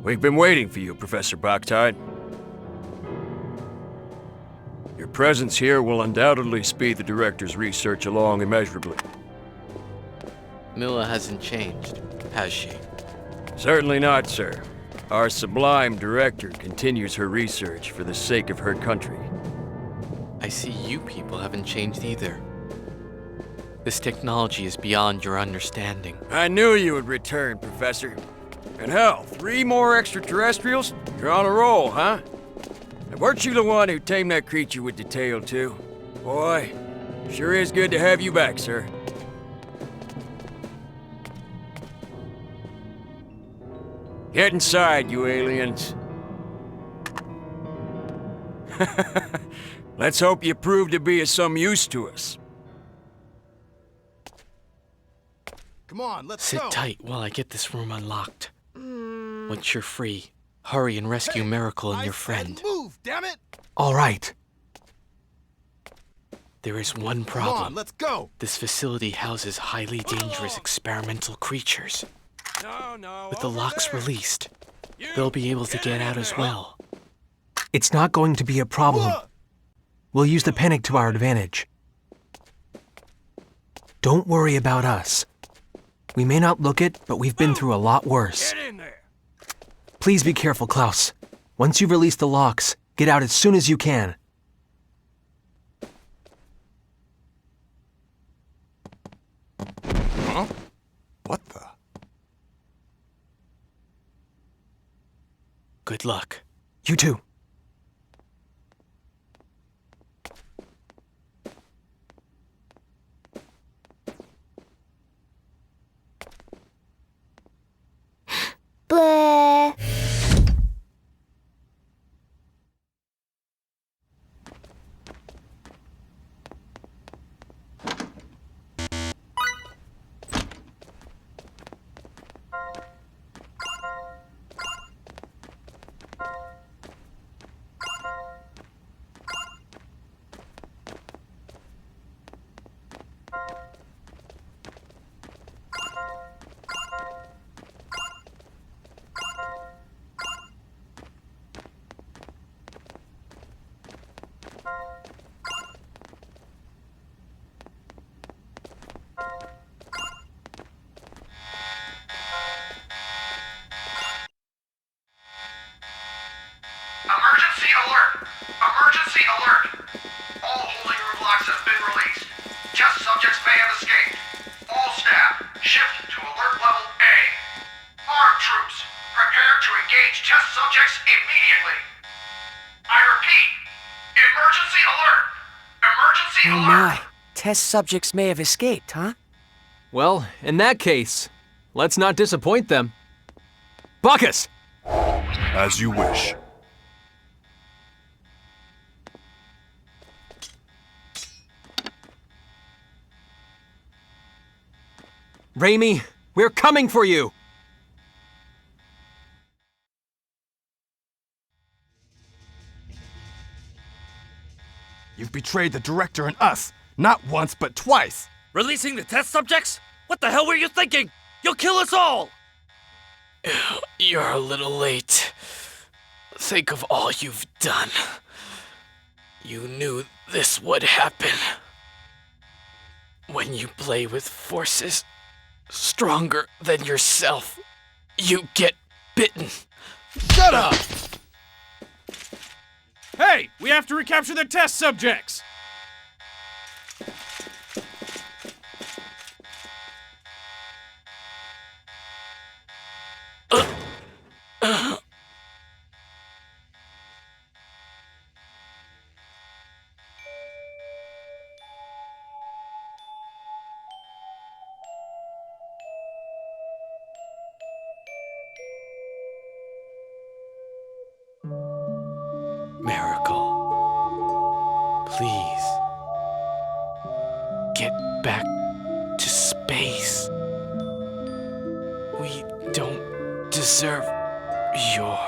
We've been waiting for you, Professor Boctide. Your presence here will undoubtedly speed the Director's research along immeasurably. Milla hasn't changed, has she? Certainly not, sir. Our sublime Director continues her research for the sake of her country. I see you people haven't changed either. This technology is beyond your understanding. I knew you would return, Professor. And hell, 3 more extraterrestrials? You're on a roll, huh? And weren't you the one who tamed that creature with the tail, too? Boy, sure is good to have you back, sir. Get inside, you aliens. Let's hope you prove to be of some use to us. Come on, let's Sit go. tight while I get this room unlocked. Once you're free, hurry and rescue Miracle and your friend. Move, damn it! All right. There is one problem. Come on, let's go. This facility houses highly dangerous experimental creatures. With the locks released, they'll be able to get out as well. It's not going to be a problem. We'll use the panic to our advantage. Don't worry about us. We may not look it, but we've been through a lot worse. Get in there. Please be careful, Klaus. Once you've released the locks, get out as soon as you can. Huh? What the? Good luck. You too. Bleh. Emergency alert! Emergency alert! All holding room locks have been released. Test subjects may have escaped. All staff, shift to alert level A. Armed troops, prepare to engage test subjects immediately. I repeat, emergency alert! Emergency Oh alert! my, test subjects may have escaped, huh? Well, in that case, let's not disappoint them. Bacchus! As you wish. Raimi, we're coming for you! You've betrayed the Director and us, not once but twice. Releasing the test subjects? What the hell were you thinking? You'll kill us all! You're a little late. Think of all you've done. You knew this would happen. When you play with forces stronger than yourself, you get bitten. Shut up! Hey, we have to recapture their test subjects! Miracle. Please. face. We don't deserve your...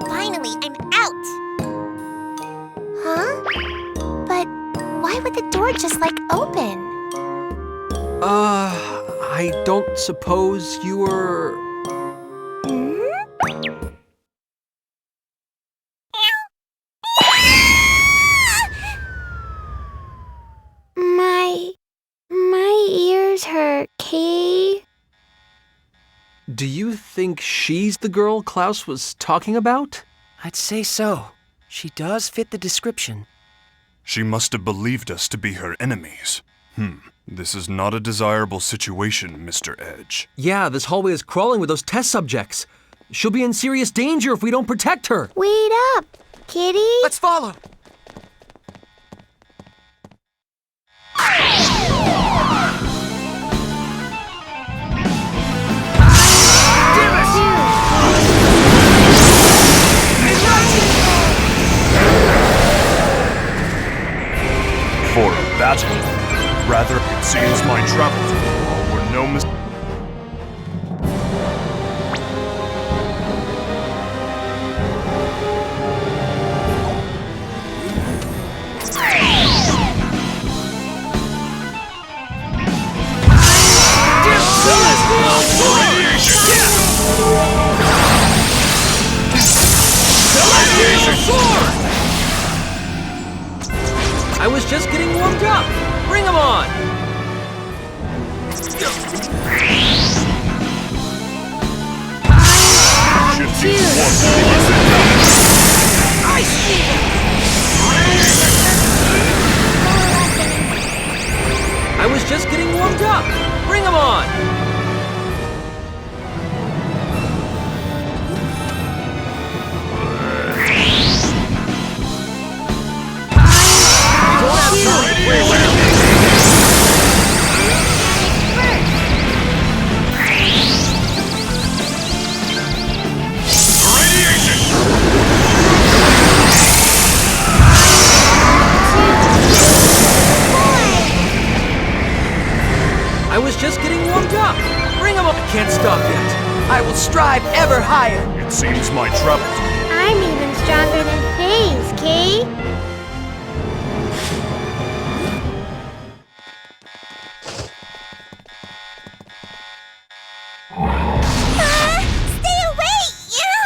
Finally, I'm out! Huh? But why would the door just, open? I don't suppose you were... My ears hurt, Kay. Do you think she's the girl Klaus was talking about? I'd say so. She does fit the description. She must have believed us to be her enemies. This is not a desirable situation, Mr. Edge. Yeah, this hallway is crawling with those test subjects. She'll be in serious danger if we don't protect her. Wait up, Kitty. Let's follow! For a battle, rather, it seems my travels were no mistake. I was just getting warmed up. Bring 'em on! I was just getting warmed up. Bring 'em on! I was just getting warmed up. Bring 'em up. I can't stop yet. I will strive ever higher. It seems my travels. I'm even stronger than Faye's, Kay. Stay away, you!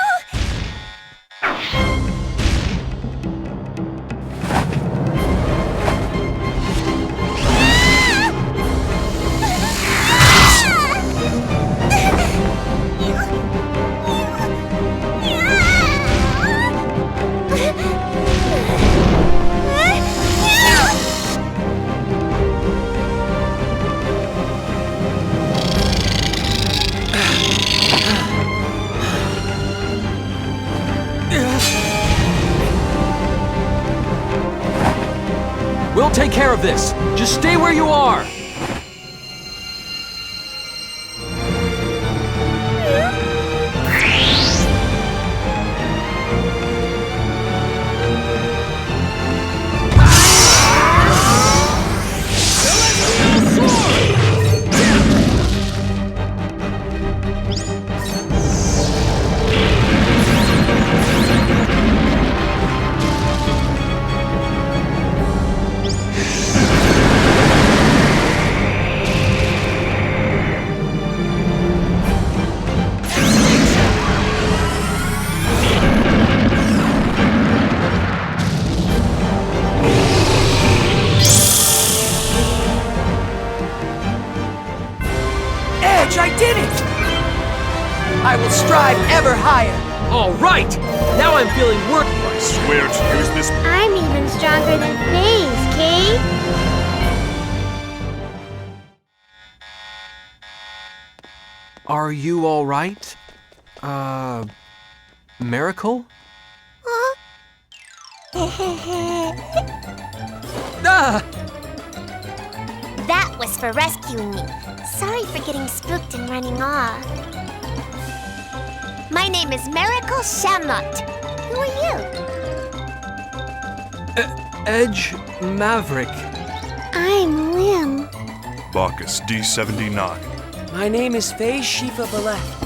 We'll take care of this. Just stay where you are. I did it! I will strive ever higher. All right! Now I'm feeling work. I swear to use this. I'm even stronger than Faye's, Kay. Are you all right? Miracle? Ah! That was for rescuing me. Sorry for getting spooked and running off. My name is Miracle Shamlot. Who are you? Edge Maverick. I'm Lim. Bacchus D79. My name is Faye Shifa Baleth.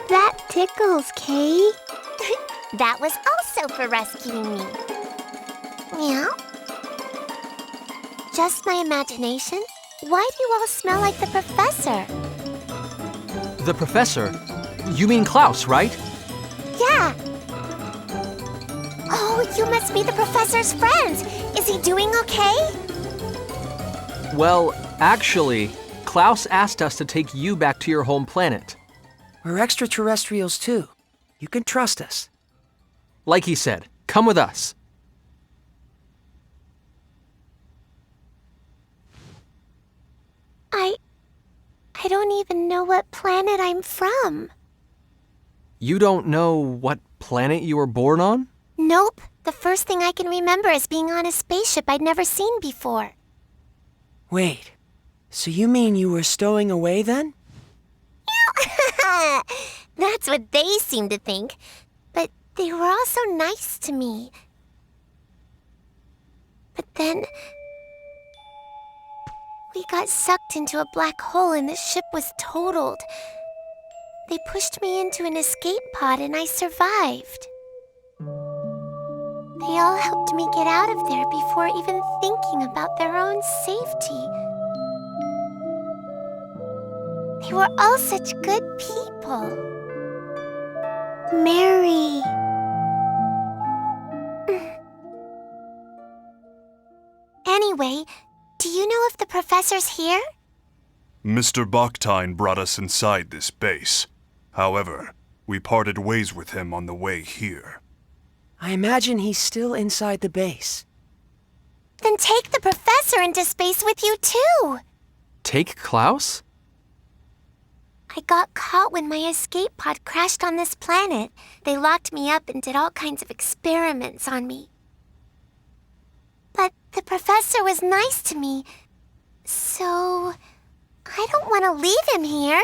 That tickles, Kay. That was also for rescuing me. Meow? Just my imagination? Why do you all smell like the professor? The professor? You mean Klaus, right? Yeah. Oh, you must be the professor's friends. Is he doing okay? Well, actually, Klaus asked us to take you back to your home planet. We're extraterrestrials too. You can trust us. Like he said, come with us. I don't even know what planet I'm from. You don't know what planet you were born on? Nope. The first thing I can remember is being on a spaceship I'd never seen before. Wait, so you mean you were stowing away then? That's what they seem to think. But they were all so nice to me. But then we got sucked into a black hole and the ship was totaled. They pushed me into an escape pod and I survived. They all helped me get out of there before even thinking about their own safety. They were all such good people. Mary. Anyway, do you know if the professor's here? Mr. Baktine brought us inside this base. However, we parted ways with him on the way here. I imagine he's still inside the base. Then take the professor into space with you too. Take Klaus? I got caught when my escape pod crashed on this planet. They locked me up and did all kinds of experiments on me. But the professor was nice to me, so I don't want to leave him here.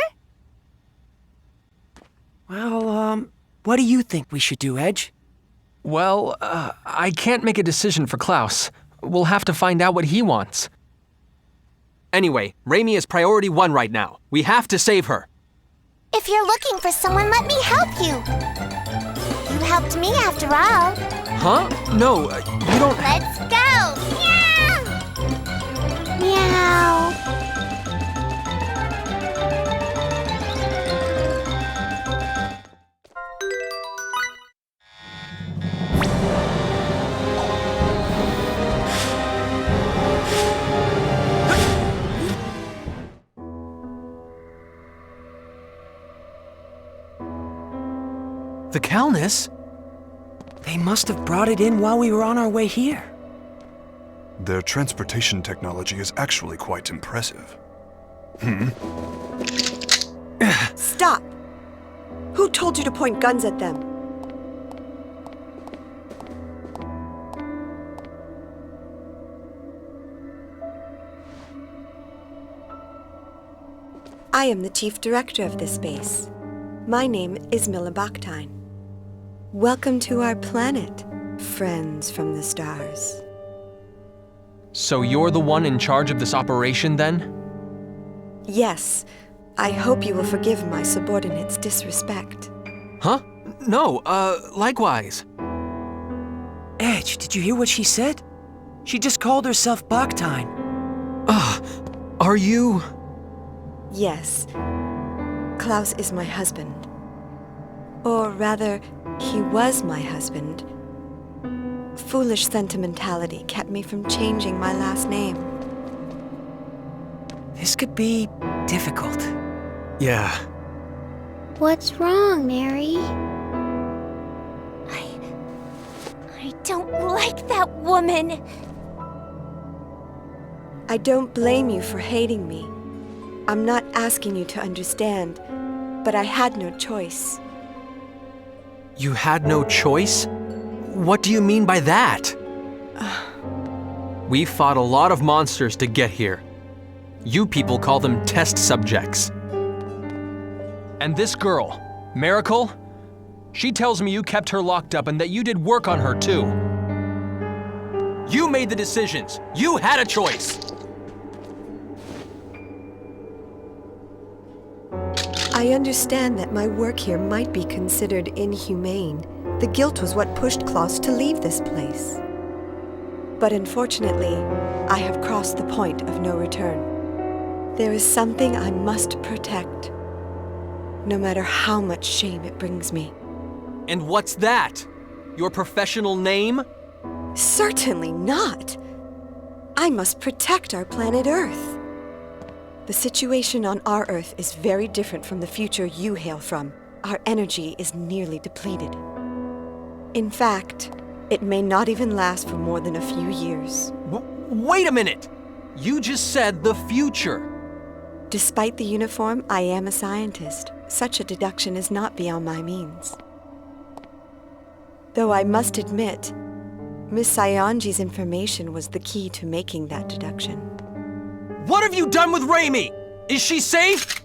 Well, what do you think we should do, Edge? Well, I can't make a decision for Klaus. We'll have to find out what he wants. Anyway, Raimi is priority 1 right now. We have to save her. If you're looking for someone, let me help you. You helped me after all. Huh? No, you don't... Let's go! Meow! Meow. The Calnus? They must have brought it in while we were on our way here. Their transportation technology is actually quite impressive. Stop! Who told you to point guns at them? I am the chief director of this base. My name is Milla Baktine. Welcome to our planet, friends from the stars. So you're the one in charge of this operation, then? Yes, I hope you will forgive my subordinate's disrespect. Huh? No, likewise. Edge, did you hear what she said? She just called herself Baktine. Are you... Yes. Klaus is my husband. Or rather, he was my husband. Foolish sentimentality kept me from changing my last name. This could be difficult. Yeah. What's wrong, Mary? I don't like that woman. I I don't blame you for hating me. I'm not asking you to understand, but I had no choice. You had no choice? What do you mean by that? We fought a lot of monsters to get here. You people call them test subjects. And this girl, Miracle, she tells me you kept her locked up and that you did work on her too. You made the decisions. You had a choice. I understand that my work here might be considered inhumane. The guilt was what pushed Klaus to leave this place. But unfortunately, I have crossed the point of no return. There is something I must protect, no matter how much shame it brings me. And what's that? Your professional name? Certainly not. I must protect our planet Earth. The situation on our Earth is very different from the future you hail from. Our energy is nearly depleted. In fact, it may not even last for more than a few years. Wait a minute! You just said the future. Despite the uniform, I am a scientist. Such a deduction is not beyond my means. Though I must admit, Miss Saionji's information was the key to making that deduction. What have you done with Raimi? Is she safe?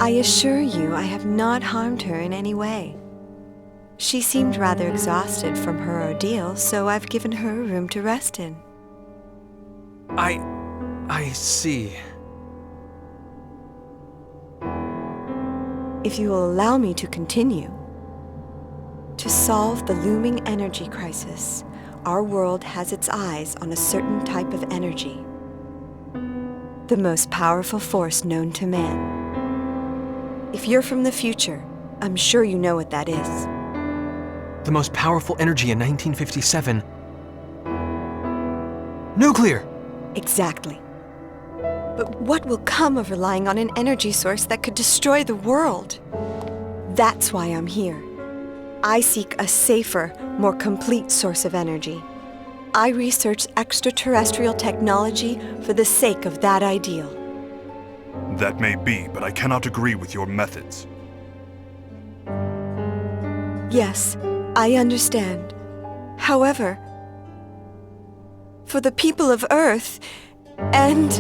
I assure you I have not harmed her in any way. She seemed rather exhausted from her ordeal, so I've given her a room to rest in. I see. If you will allow me to continue, to solve the looming energy crisis, our world has its eyes on a certain type of energy. The most powerful force known to man. If you're from the future, I'm sure you know what that is. The most powerful energy in 1957. Nuclear! Exactly. But what will come of relying on an energy source that could destroy the world? That's why I'm here. I seek a safer, more complete source of energy. I research extraterrestrial technology for the sake of that ideal. That may be, but I cannot agree with your methods. Yes, I understand. However, for the people of Earth, and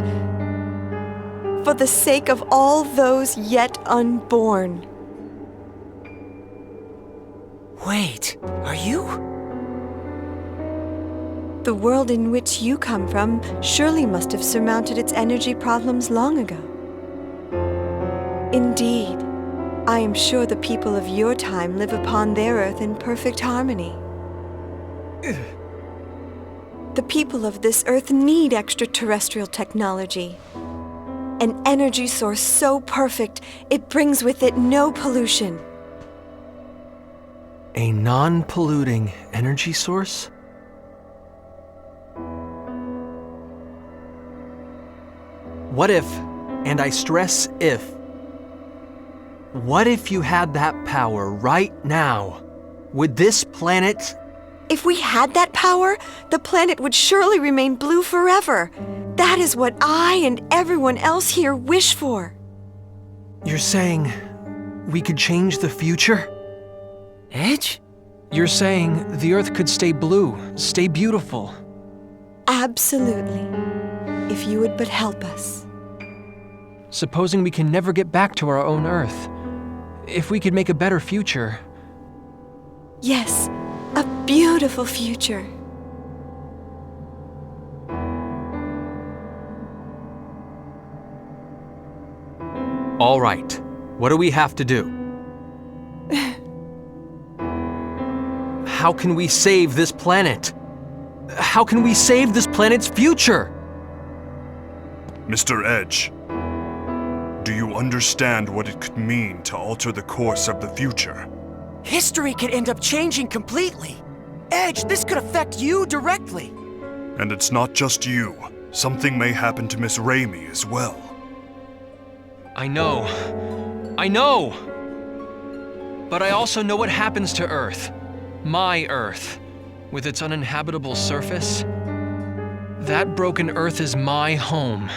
for the sake of all those yet unborn. Wait, are you? The world in which you come from surely must have surmounted its energy problems long ago. Indeed, I am sure the people of your time live upon their Earth in perfect harmony. The people of this Earth need extraterrestrial technology. An energy source so perfect, it brings with it no pollution. A non-polluting energy source? What if, and I stress if, what if you had that power right now? Would this planet... If we had that power, the planet would surely remain blue forever. That is what I and everyone else here wish for. You're saying we could change the future? Edge? You're saying the Earth could stay blue, stay beautiful. Absolutely. If you would but help us. Supposing we can never get back to our own Earth. If we could make a better future. Yes, a beautiful future. All right. What do we have to do? How can we save this planet? How can we save this planet's future? Mr. Edge, do you understand what it could mean to alter the course of the future? History could end up changing completely. Edge, this could affect you directly. And it's not just you. Something may happen to Miss Raimi as well. I know. I know! But I also know what happens to Earth. My Earth. With its uninhabitable surface. That broken Earth is my home.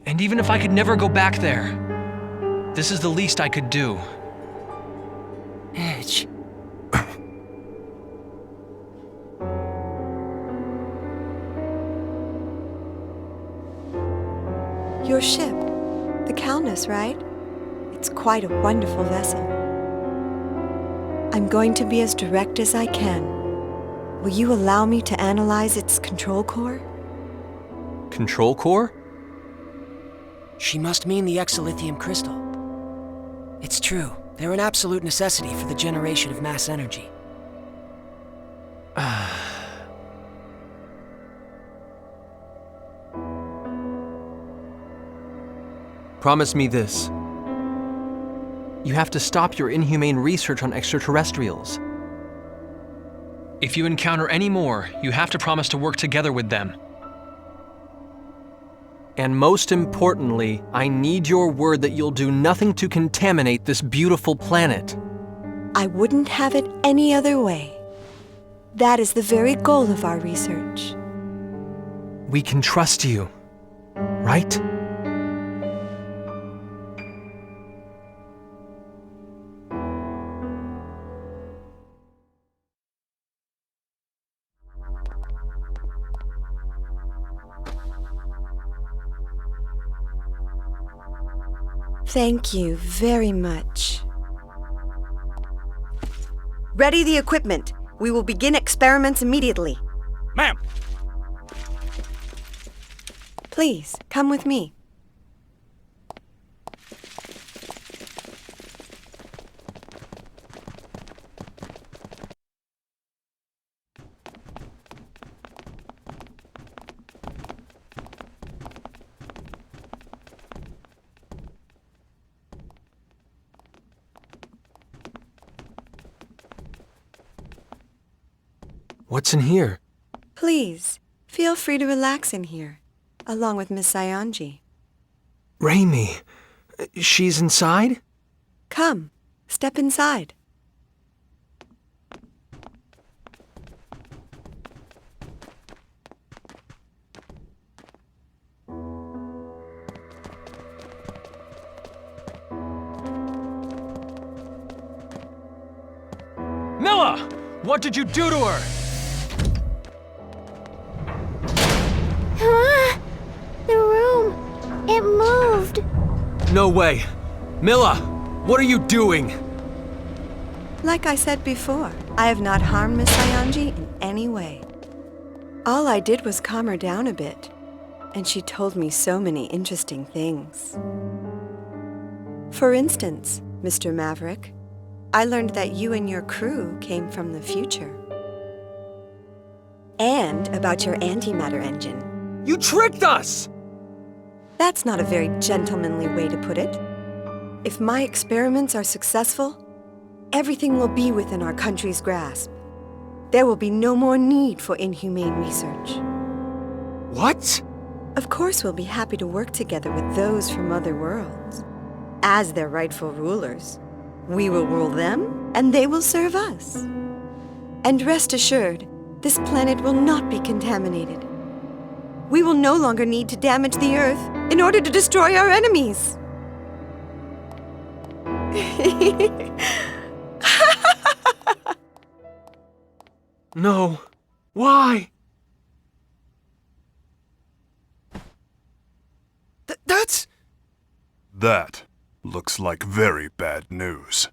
And even if I could never go back there, this is the least I could do. Edge. Your ship, the Calnus, right? It's quite a wonderful vessel. I'm going to be as direct as I can. Will you allow me to analyze its control core? Control core? She must mean the Xylophia crystal. It's true. They're an absolute necessity for the generation of mass energy. Promise me this. You have to stop your inhumane research on extraterrestrials. If you encounter any more, you have to promise to work together with them. And most importantly, I need your word that you'll do nothing to contaminate this beautiful planet. I wouldn't have it any other way. That is the very goal of our research. We can trust you, right? Thank you very much. Ready the equipment. We will begin experiments immediately. Ma'am! Please, come with me. What's in here? Please, feel free to relax in here, along with Miss Sayonji. Raimi, she's inside? Come, step inside. Milla! What did you do to her? The room, it moved. No way. Milla, what are you doing? Like I said before, I have not harmed Miss Sayonji in any way. All I did was calm her down a bit, and she told me so many interesting things. For instance, Mr. Maverick, I learned that you and your crew came from the future. And about your antimatter engine. You tricked us! That's not a very gentlemanly way to put it. If my experiments are successful, everything will be within our country's grasp. There will be no more need for inhumane research. What? Of course, we'll be happy to work together with those from other worlds. As their rightful rulers, we will rule them, and they will serve us. And rest assured, this planet will not be contaminated. We will no longer need to damage the Earth in order to destroy our enemies. No. Why? That's... That looks like very bad news.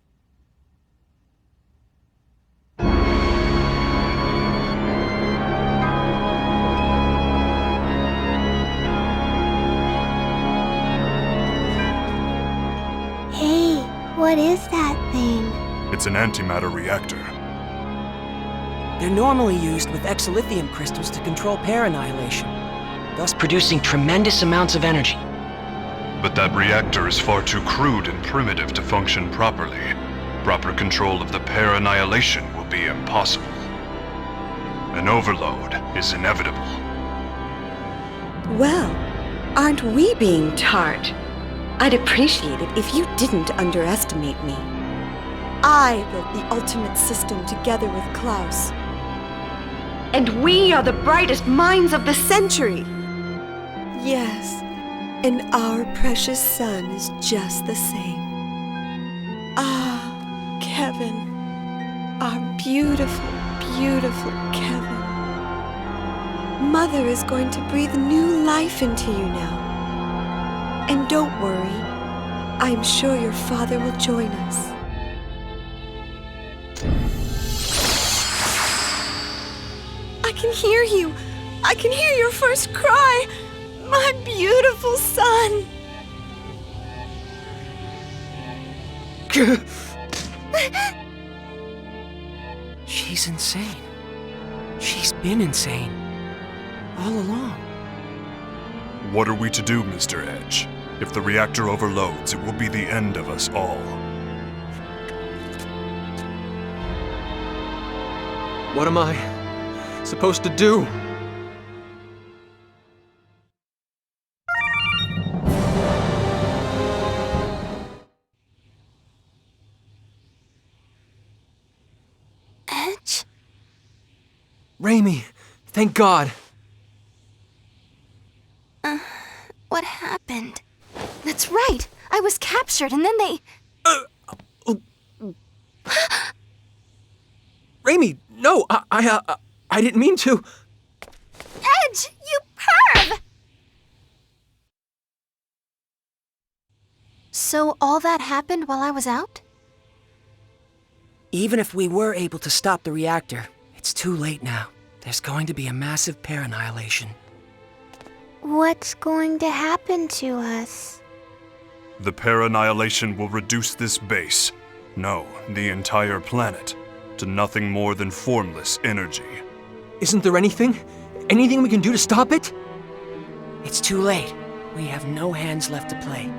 Hey, what is that thing? It's an antimatter reactor. They're normally used with Xylophia crystals to control pair annihilation, thus producing tremendous amounts of energy. But that reactor is far too crude and primitive to function properly. Proper control of the pair annihilation will be impossible. An overload is inevitable. Well, aren't we being tart? I'd appreciate it if you didn't underestimate me. I built the ultimate system together with Klaus. And we are the brightest minds of the century. Yes, and our precious son is just the same. Ah, Kevin. Our beautiful, beautiful Kevin. Mother is going to breathe new life into you now. And don't worry, I'm sure your father will join us. I can hear you. I can hear your first cry. My beautiful son. She's insane. She's been insane. All along. What are we to do, Mr. Edge? If the reactor overloads, it will be the end of us all. What am I supposed to do? Edge? Raimi, thank God. What happened? That's right. I was captured and then they... Raimi, no, I didn't mean to. Edge, you perv! So all that happened while I was out? Even if we were able to stop the reactor, it's too late now. There's going to be a massive pair annihilation. What's going to happen to us? The pair annihilation will reduce this base, no, the entire planet, to nothing more than formless energy. Isn't there anything we can do to stop it? It's too late. We have no hands left to play.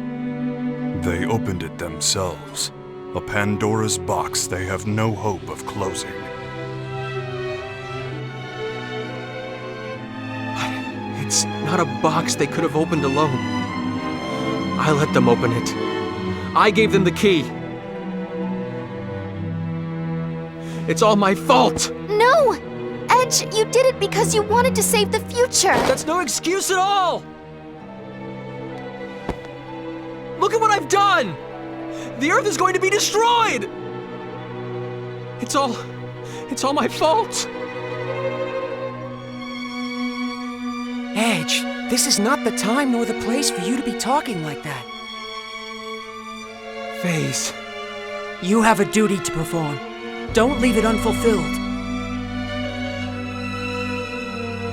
They opened it themselves. A Pandora's box they have no hope of closing. It's not a box they could have opened alone. I let them open it. I gave them the key. It's all my fault! No! Edge, you did it because you wanted to save the future! That's no excuse at all! Look at what I've done! The Earth is going to be destroyed! It's all my fault! Edge, this is not the time nor the place for you to be talking like that. Phase. You have a duty to perform. Don't leave it unfulfilled.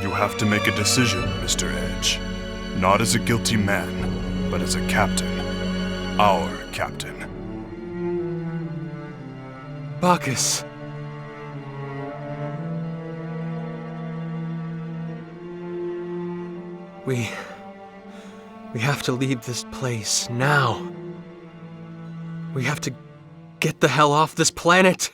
You have to make a decision, Mr. Edge. Not as a guilty man, but as a captain. Our captain. Bacchus. We have to leave this place now. We have to get the hell off this planet.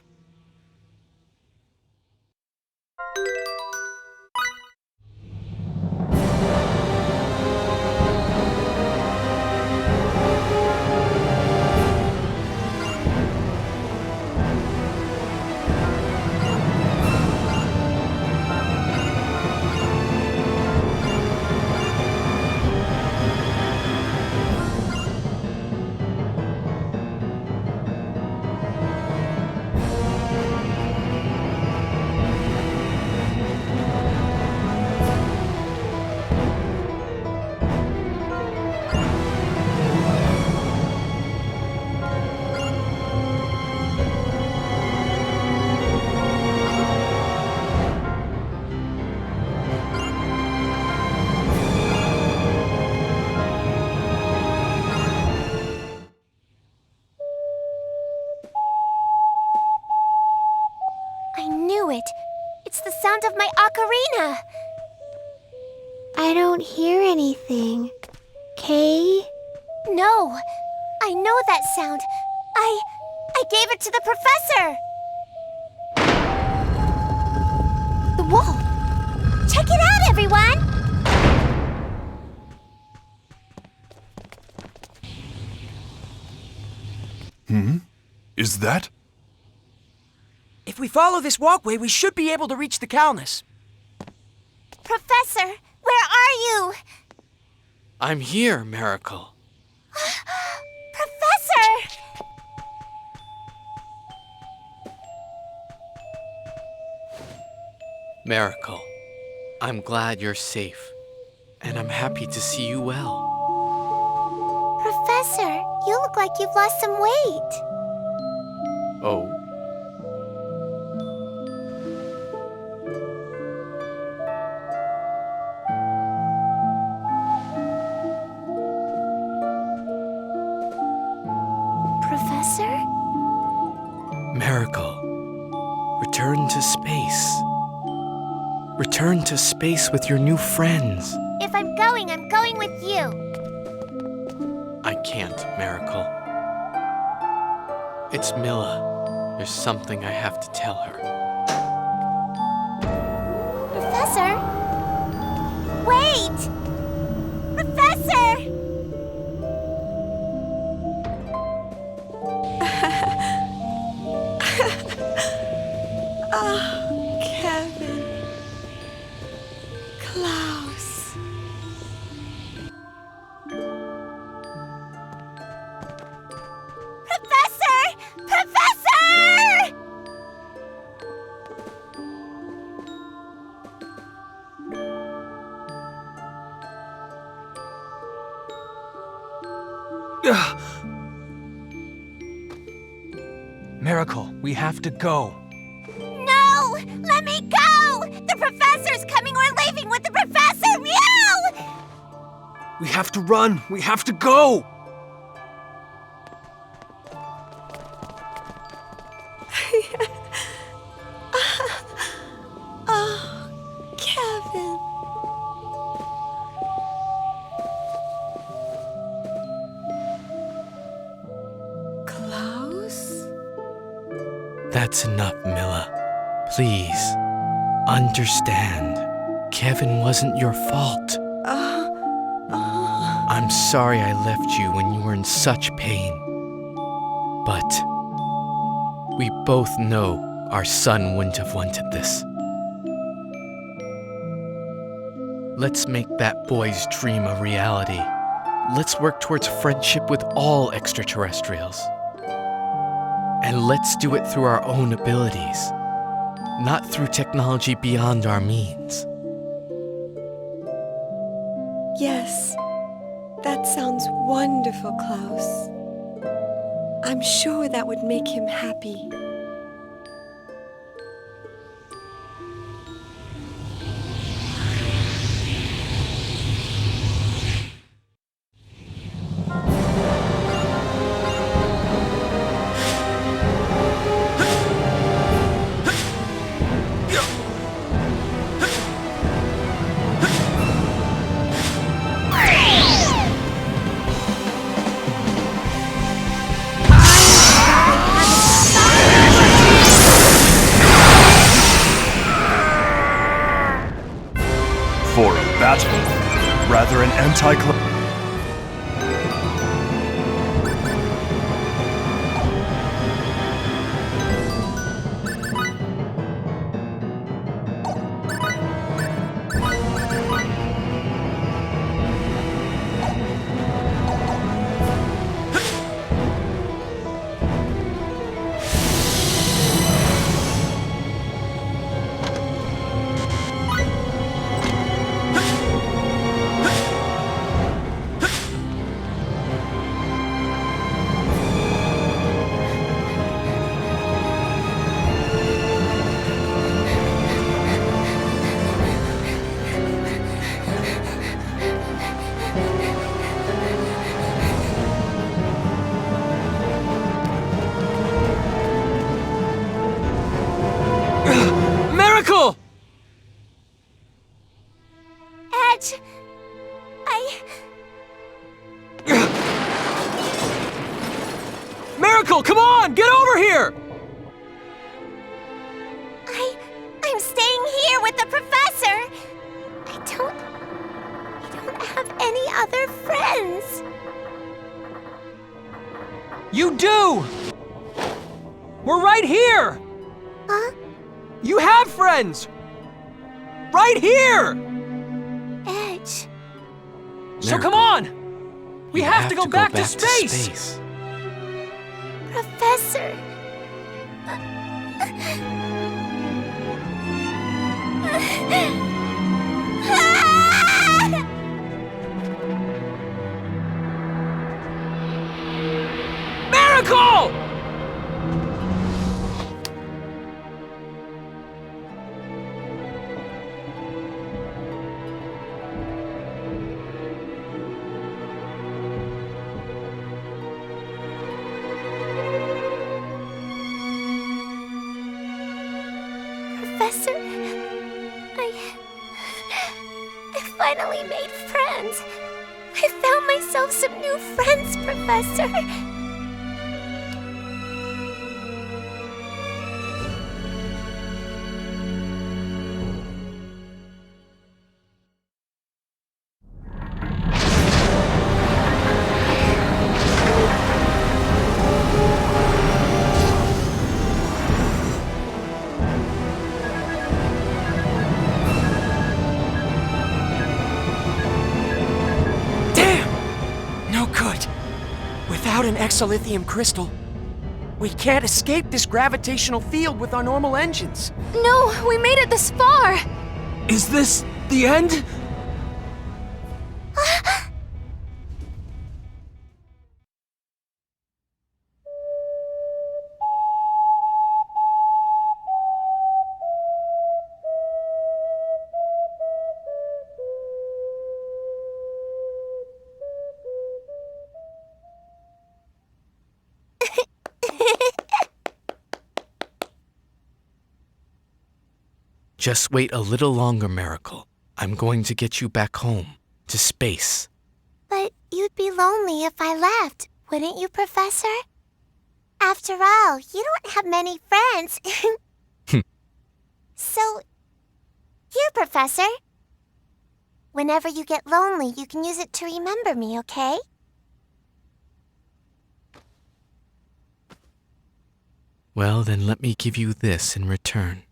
It's the sound of my ocarina. I don't hear anything. Kay? No, I know that sound. I gave it to the professor. The wall. Check it out, everyone. Is that? If we follow this walkway, we should be able to reach the Calnus. Professor, where are you? I'm here, Miracle. Professor! Miracle, I'm glad you're safe, and I'm happy to see you well. Professor, you look like you've lost some weight. Oh? Professor? Miracle, return to space. Return to space with your new friends. If I'm going with you. I can't, Miracle. It's Milla. There's something I have to tell her. Professor? Wait! Professor! Oh, Kevin. Klaus. Professor! Professor! Miracle, we have to go. No! Let me go! The professor's coming! We're leaving with the professor! Meow! We have to run. We have to go. Oh, Kevin. Klaus? That's enough, Milla. Please, understand. Kevin wasn't your fault. I'm sorry I left you when you were in such pain. But we both know our son wouldn't have wanted this. Let's make that boy's dream a reality. Let's work towards friendship with all extraterrestrials. And let's do it through our own abilities, not through technology beyond our means. Yes, that sounds wonderful, Klaus. I'm sure that would make him happy. For a battle, rather an anti-climactic. Miracle! Edge! Miracle, come on! Get over here! I'm staying here with the professor! I don't have any other friends. You do! We're right here! Huh? You have friends! Right here! Edge. So come on! We have to go back to space! Professor. Miracle! Professor, I finally made friends. I found myself some new friends, Professor. Without an Xylophia crystal, we can't escape this gravitational field with our normal engines. No, we made it this far! Is this the end? Just wait a little longer, Miracle. I'm going to get you back home, to space. But you'd be lonely if I left, wouldn't you, Professor? After all, you don't have many friends. So, here, Professor. Whenever you get lonely, you can use it to remember me, okay? Well, then let me give you this in return.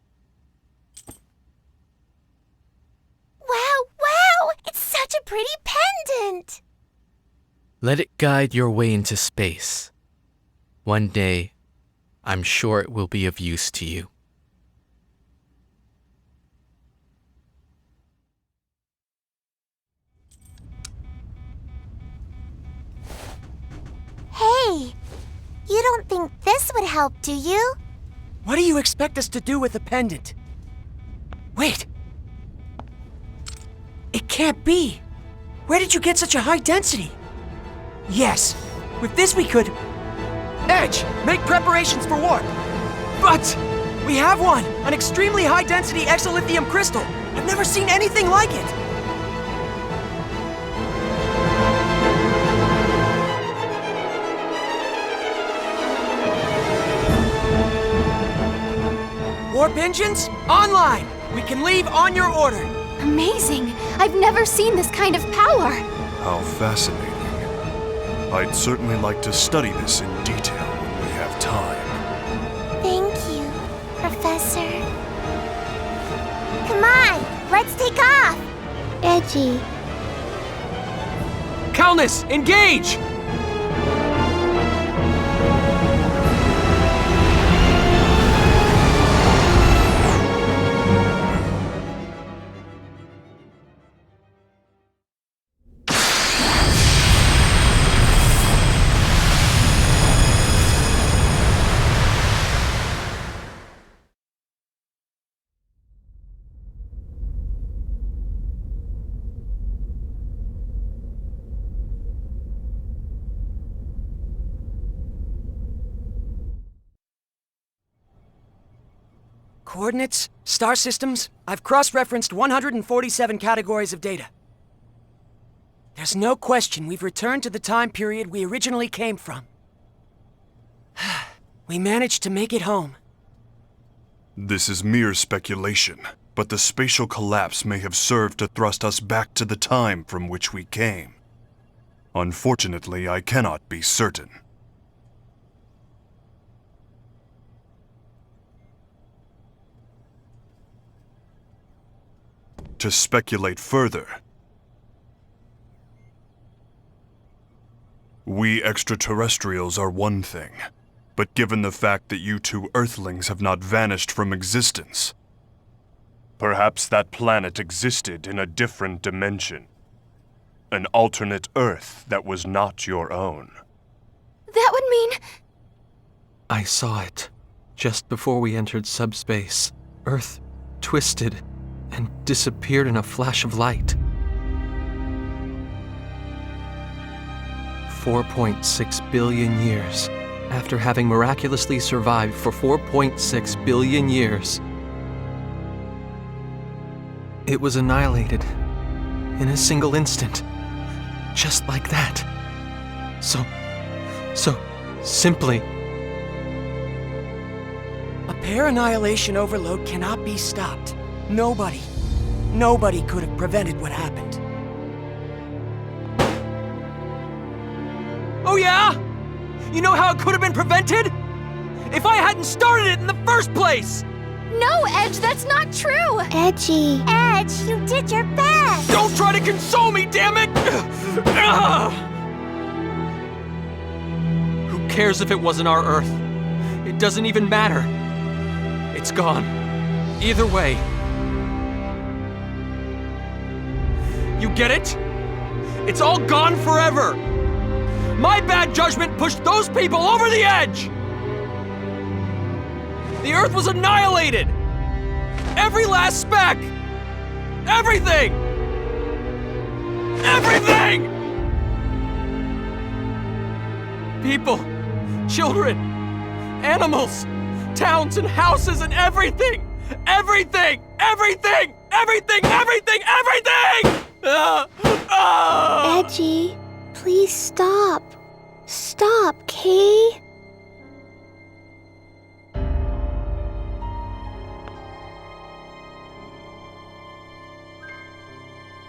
Wow! It's such a pretty pendant! Let it guide your way into space. One day, I'm sure it will be of use to you. Hey! You don't think this would help, do you? What do you expect us to do with the pendant? Wait! It can't be! Where did you get such a high density? Yes, with this we could... Edge, make preparations for warp! But we have one! An extremely high-density exolithium crystal! I've never seen anything like it! Warp engines, online! We can leave on your order! Amazing! I've never seen this kind of power! How fascinating. I'd certainly like to study this in detail when we have time. Thank you, Professor. Come on, let's take off! Edgy. Calnus, engage! Coordinates, star systems, I've cross-referenced 147 categories of data. There's no question we've returned to the time period we originally came from. We managed to make it home. This is mere speculation, but the spatial collapse may have served to thrust us back to the time from which we came. Unfortunately, I cannot be certain. To speculate further, We extraterrestrials are one thing, but given the fact that you two Earthlings have not vanished from existence, perhaps that planet existed in a different dimension. An alternate Earth that was not your own. That would mean... I saw it. Just before we entered subspace, Earth twisted and disappeared in a flash of light. 4.6 billion years. After having miraculously survived for 4.6 billion years, it was annihilated in a single instant. Just like that. So simply. A pair annihilation overload cannot be stopped. Nobody could have prevented what happened. Oh yeah? You know how it could have been prevented? If I hadn't started it in the first place! No, Edge, that's not true! Edgy. Edge, you did your best! Don't try to console me, damn it! Who cares if it wasn't our Earth? It doesn't even matter. It's gone. Either way. You get it? It's all gone forever! My bad judgment pushed those people over the edge! The Earth was annihilated! Every last speck! Everything! Everything! People, children, animals, towns and houses and everything! Everything! Everything! Everything! Everything! Everything! Edgy, please stop. Stop, Kay.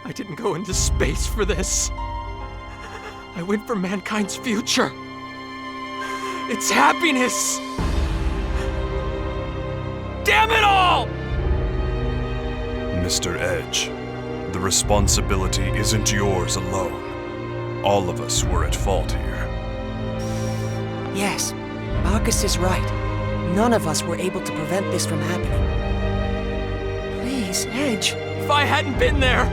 I didn't go into space for this. I went for mankind's future. Its happiness. Damn it all! Mr. Edge, the responsibility isn't yours alone. All of us were at fault here. Yes, Marcus is right. None of us were able to prevent this from happening. Please, Edge. If I hadn't been there...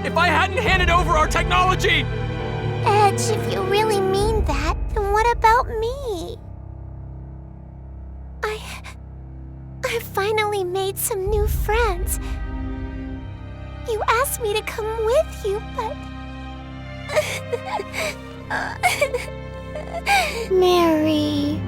If I hadn't handed over our technology... Edge, if you really mean that, then what about me? I finally made some new friends. You asked me to come with you, but... Mary...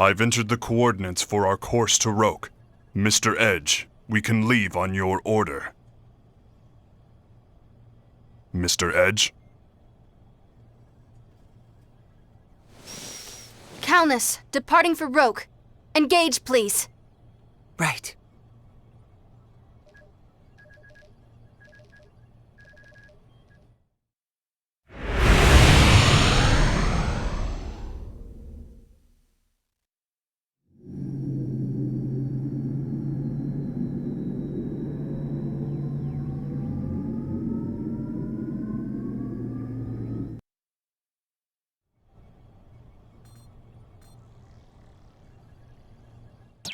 I've entered the coordinates for our course to Roke. Mr. Edge, we can leave on your order. Mr. Edge? Calnus, departing for Roke. Engage, please. Right.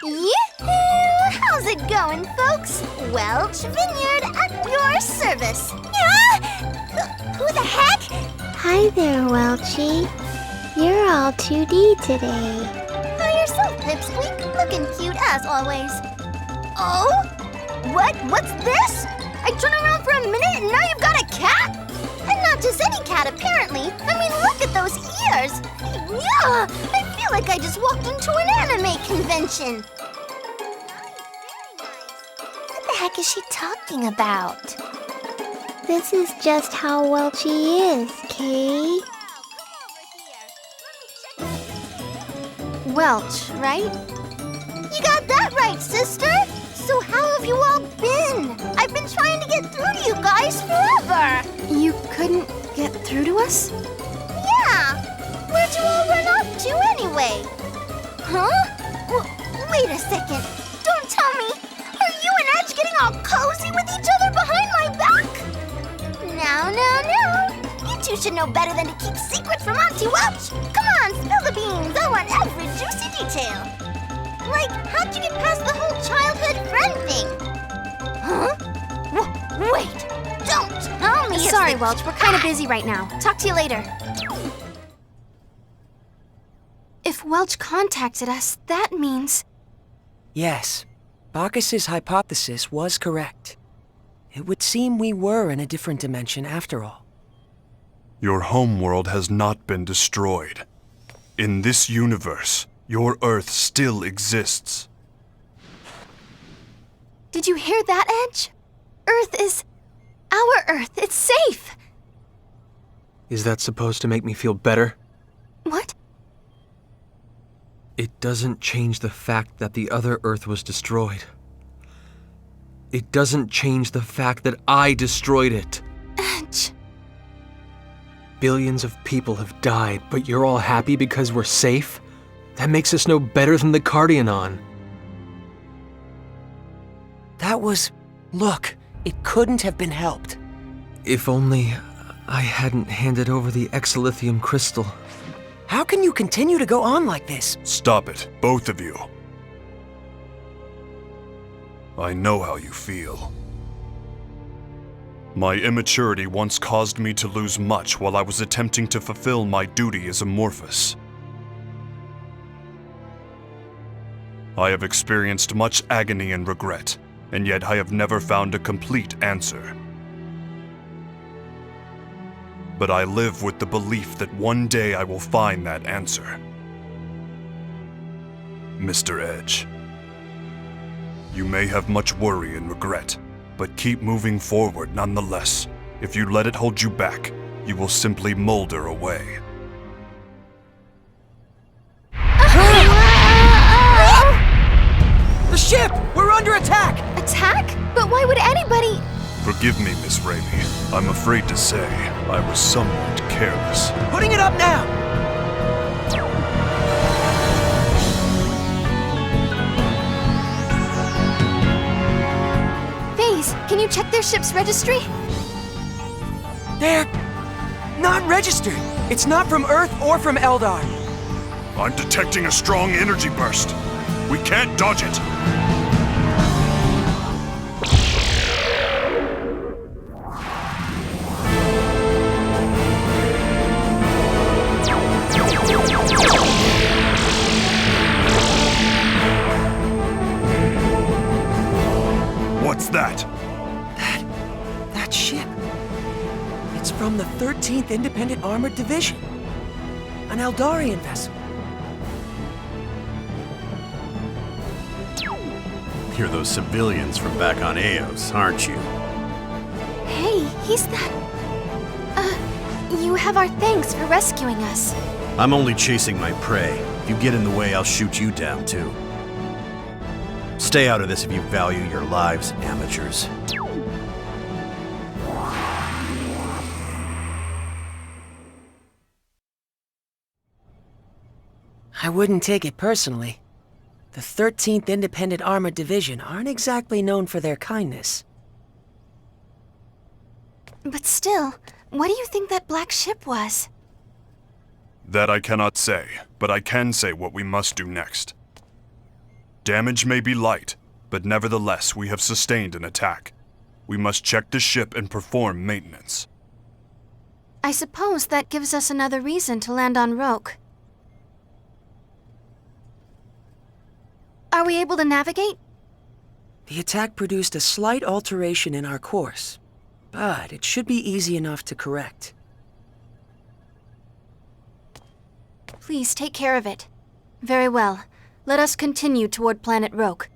Yoo-hoo! How's it going, folks? Welch Vineyard at your service. Yeah? Who the heck? Hi there, Welchie. You're all 2D today. Hi yourself, Pipsqueak. Looking cute as always. Oh? What's this? I turn around for a minute and now you've got a cat? And not just any cat, apparently. I mean, look at those ears. Yeah! I feel like I just walked into an anime convention. What the heck is she talking about? This is just how Welchie is, Kay. Welch, right? You got that right, sister. So how have you all been? I've been trying to get through to you guys forever. You couldn't get through to us? Yeah. Where'd you all run off to anyway? Huh? Wait a second. Don't tell me. Are you and Edge getting all cozy with each other behind my back? No. You two should know better than to keep secrets from Auntie Welch. Come on, spill the beans. I want every juicy detail. Like, how'd you get past the whole childhood friend thing? Huh? Wait. Don't tell me. Sorry, Welch. We're kind of busy right now. Talk to you later. If Welch contacted us, that means... Yes, Bacchus's hypothesis was correct. It would seem we were in a different dimension after all. Your homeworld has not been destroyed. In this universe, your Earth still exists. Did you hear that, Edge? Earth is... our Earth. It's safe. Is that supposed to make me feel better? What? It doesn't change the fact that the other Earth was destroyed. It doesn't change the fact that I destroyed it. Edge. Billions of people have died, but you're all happy because we're safe? That makes us no better than the Cardionon. That was... Look, it couldn't have been helped. If only I hadn't handed over the Xylophia crystal. How can you continue to go on like this? Stop it, both of you. I know how you feel. My immaturity once caused me to lose much while I was attempting to fulfill my duty as Amorphous. I have experienced much agony and regret, and yet I have never found a complete answer. But I live with the belief that one day I will find that answer. Mr. Edge, you may have much worry and regret, but keep moving forward nonetheless. If you let it hold you back, you will simply molder away. The ship! We're under attack! Attack? But why would anybody... Forgive me, Miss Raimi. I'm afraid to say I was somewhat careless. Putting it up now! Phase, can you check their ship's registry? They're... not registered. It's not from Earth or from Eldar. I'm detecting a strong energy burst. We can't dodge it. What's that? That ship. It's from the 13th Independent Armored Division. An Eldarian vessel. You're those civilians from back on Eos, aren't you? Hey, he's that... you have our thanks for rescuing us. I'm only chasing my prey. If you get in the way, I'll shoot you down, too. Stay out of this if you value your lives, amateurs. I wouldn't take it personally. The 13th Independent Armored Division aren't exactly known for their kindness. But still, what do you think that black ship was? That I cannot say, but I can say what we must do next. Damage may be light, but nevertheless we have sustained an attack. We must check the ship and perform maintenance. I suppose that gives us another reason to land on Roke. Are we able to navigate? The attack produced a slight alteration in our course, but it should be easy enough to correct. Please take care of it. Very well. Let us continue toward planet Roke.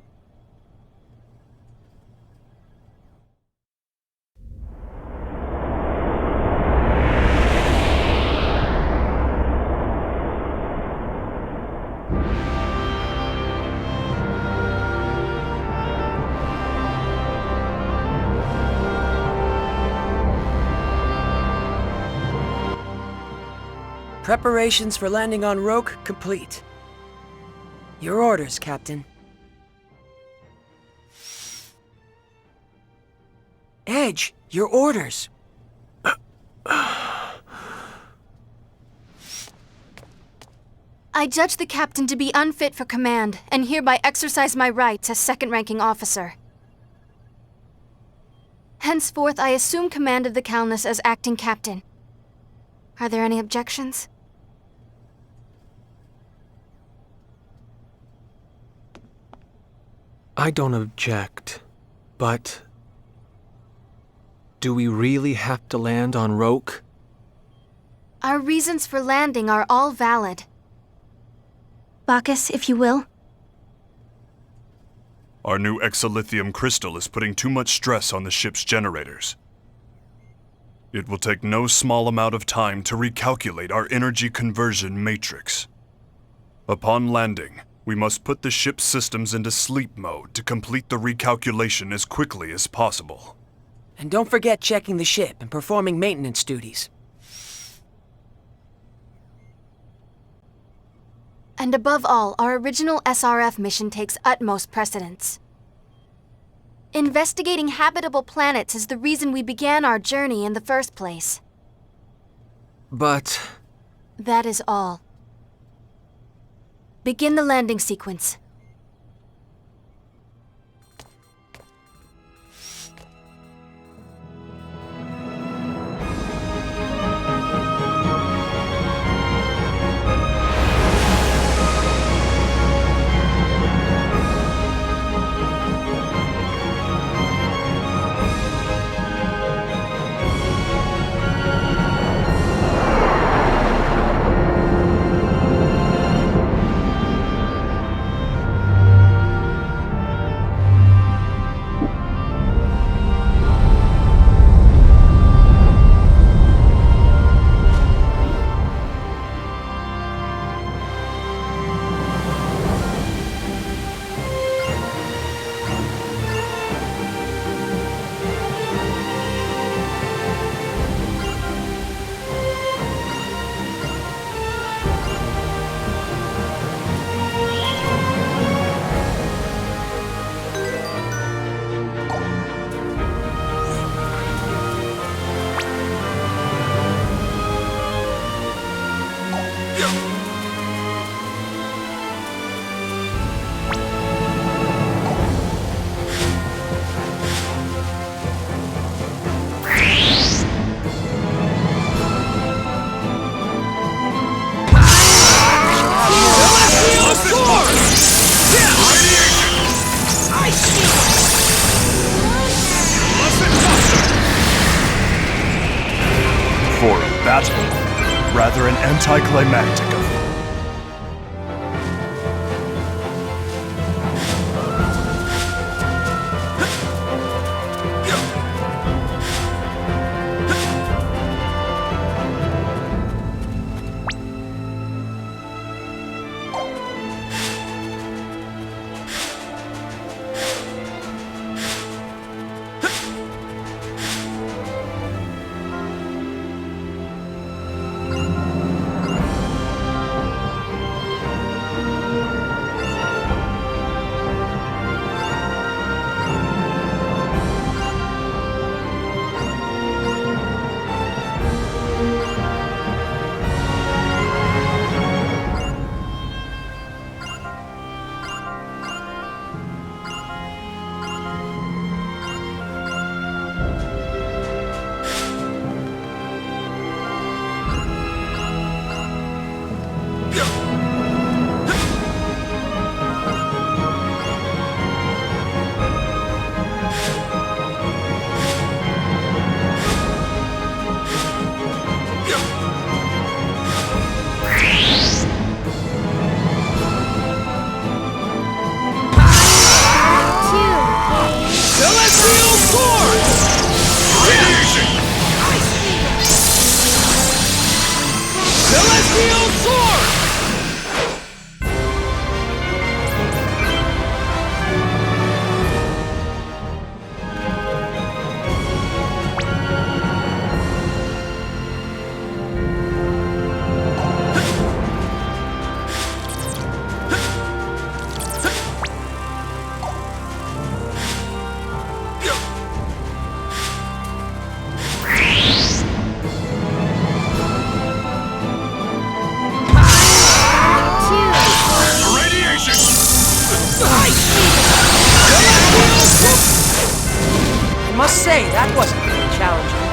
Preparations for landing on Roke complete. Your orders, Captain. Edge, your orders. I judge the captain to be unfit for command, and hereby exercise my rights as second-ranking officer. Henceforth, I assume command of the Calnus as acting captain. Are there any objections? I don't object, but... do we really have to land on Roke? Our reasons for landing are all valid. Bacchus, if you will. Our new exolithium crystal is putting too much stress on the ship's generators. It will take no small amount of time to recalculate our energy conversion matrix. Upon landing, we must put the ship's systems into sleep mode to complete the recalculation as quickly as possible. And don't forget checking the ship and performing maintenance duties. And above all, our original SRF mission takes utmost precedence. Investigating habitable planets is the reason we began our journey in the first place. But... that is all. Begin the landing sequence. For a battle, rather an anticlimactic affair. That wasn't very challenging.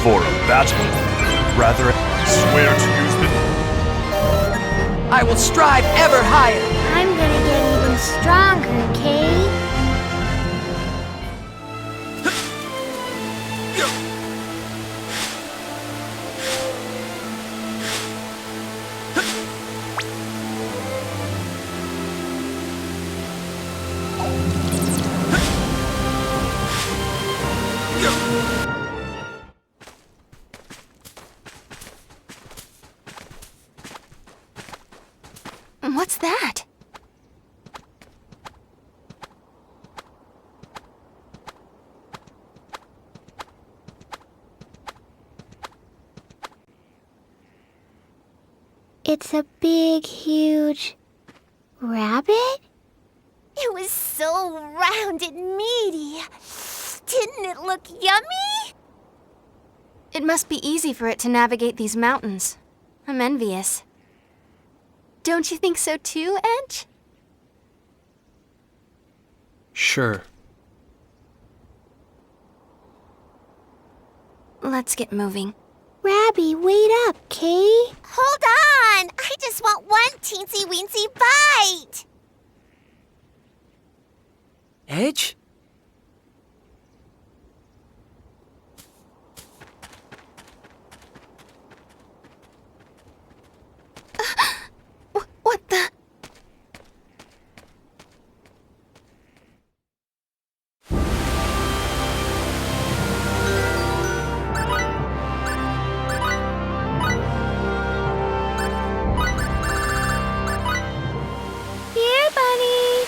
For a battle, rather swear to use the... I will strive ever higher. I'm gonna get even stronger, Kay. What's that? It's a big, huge rabbit? It was so round and meaty. Didn't it look yummy? It must be easy for it to navigate these mountains. I'm envious. Don't you think so too, Edge? Sure. Let's get moving. Rabby, wait up, Kay. Hold on! I just want one teensy-weensy bite! Edge? What the? Here, Bunny.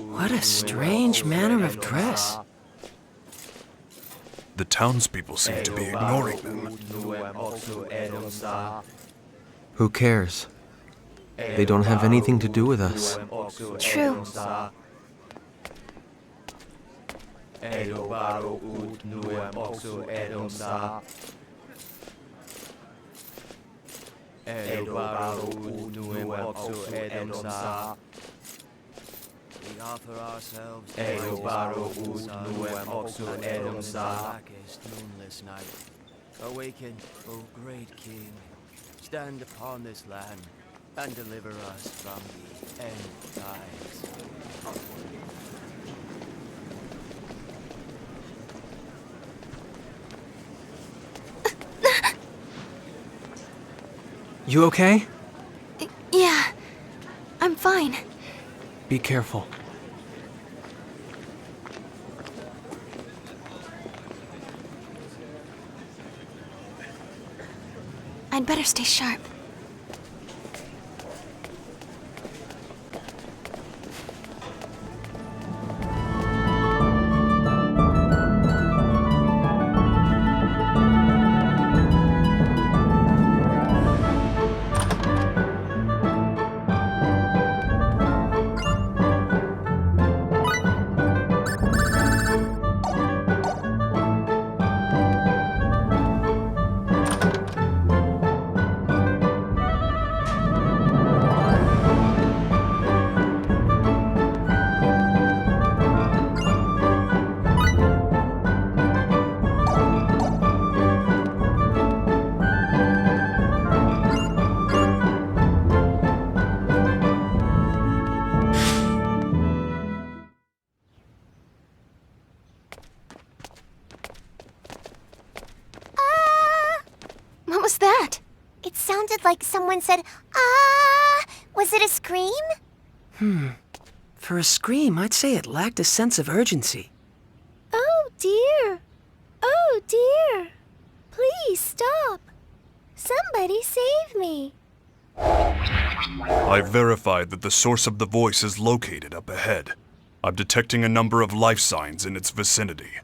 What a strange manner of dress. The townspeople seem to be ignoring them. Who cares? They don't have anything to do with us. True. We offer ourselves blackest moonless night. Awaken, O great King. Stand upon this land and deliver us from the end times. You okay? Yeah, I'm fine. Be careful. I'd better stay sharp. What was that? It sounded like someone said, "Ah!" Was it a scream? For a scream, I'd say it lacked a sense of urgency. Oh dear. Oh dear. Please stop. Somebody save me. I've verified that the source of the voice is located up ahead. I'm detecting a number of life signs in its vicinity.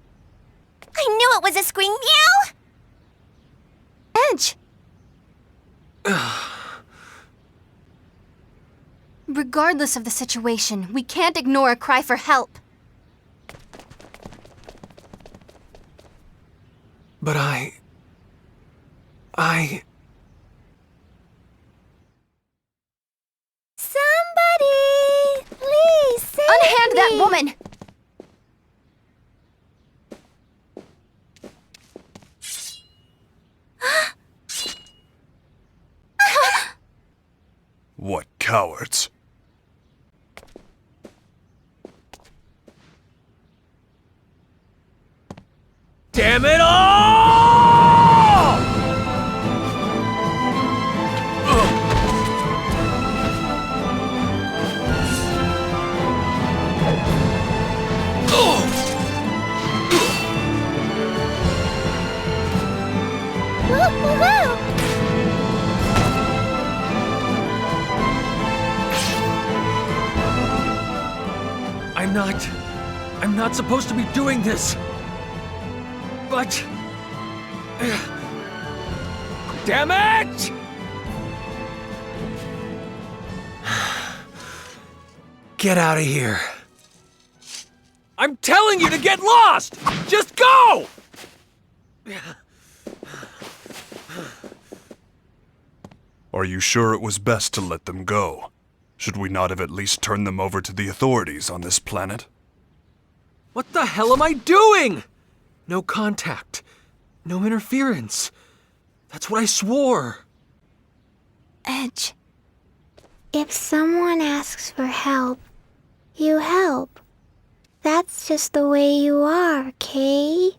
I knew it was a scream. Meow! Edge! Regardless of the situation, we can't ignore a cry for help. But I... Somebody! Please save Unhand me! that woman! What cowards! Damn it all! I'm not supposed to be doing this. But... damn it! Get out of here. I'm telling you to get lost! Just go! Are you sure it was best to let them go? Should we not have at least turned them over to the authorities on this planet? What the hell am I doing? No contact. No interference. That's what I swore. Edge. If someone asks for help, you help. That's just the way you are, Kay.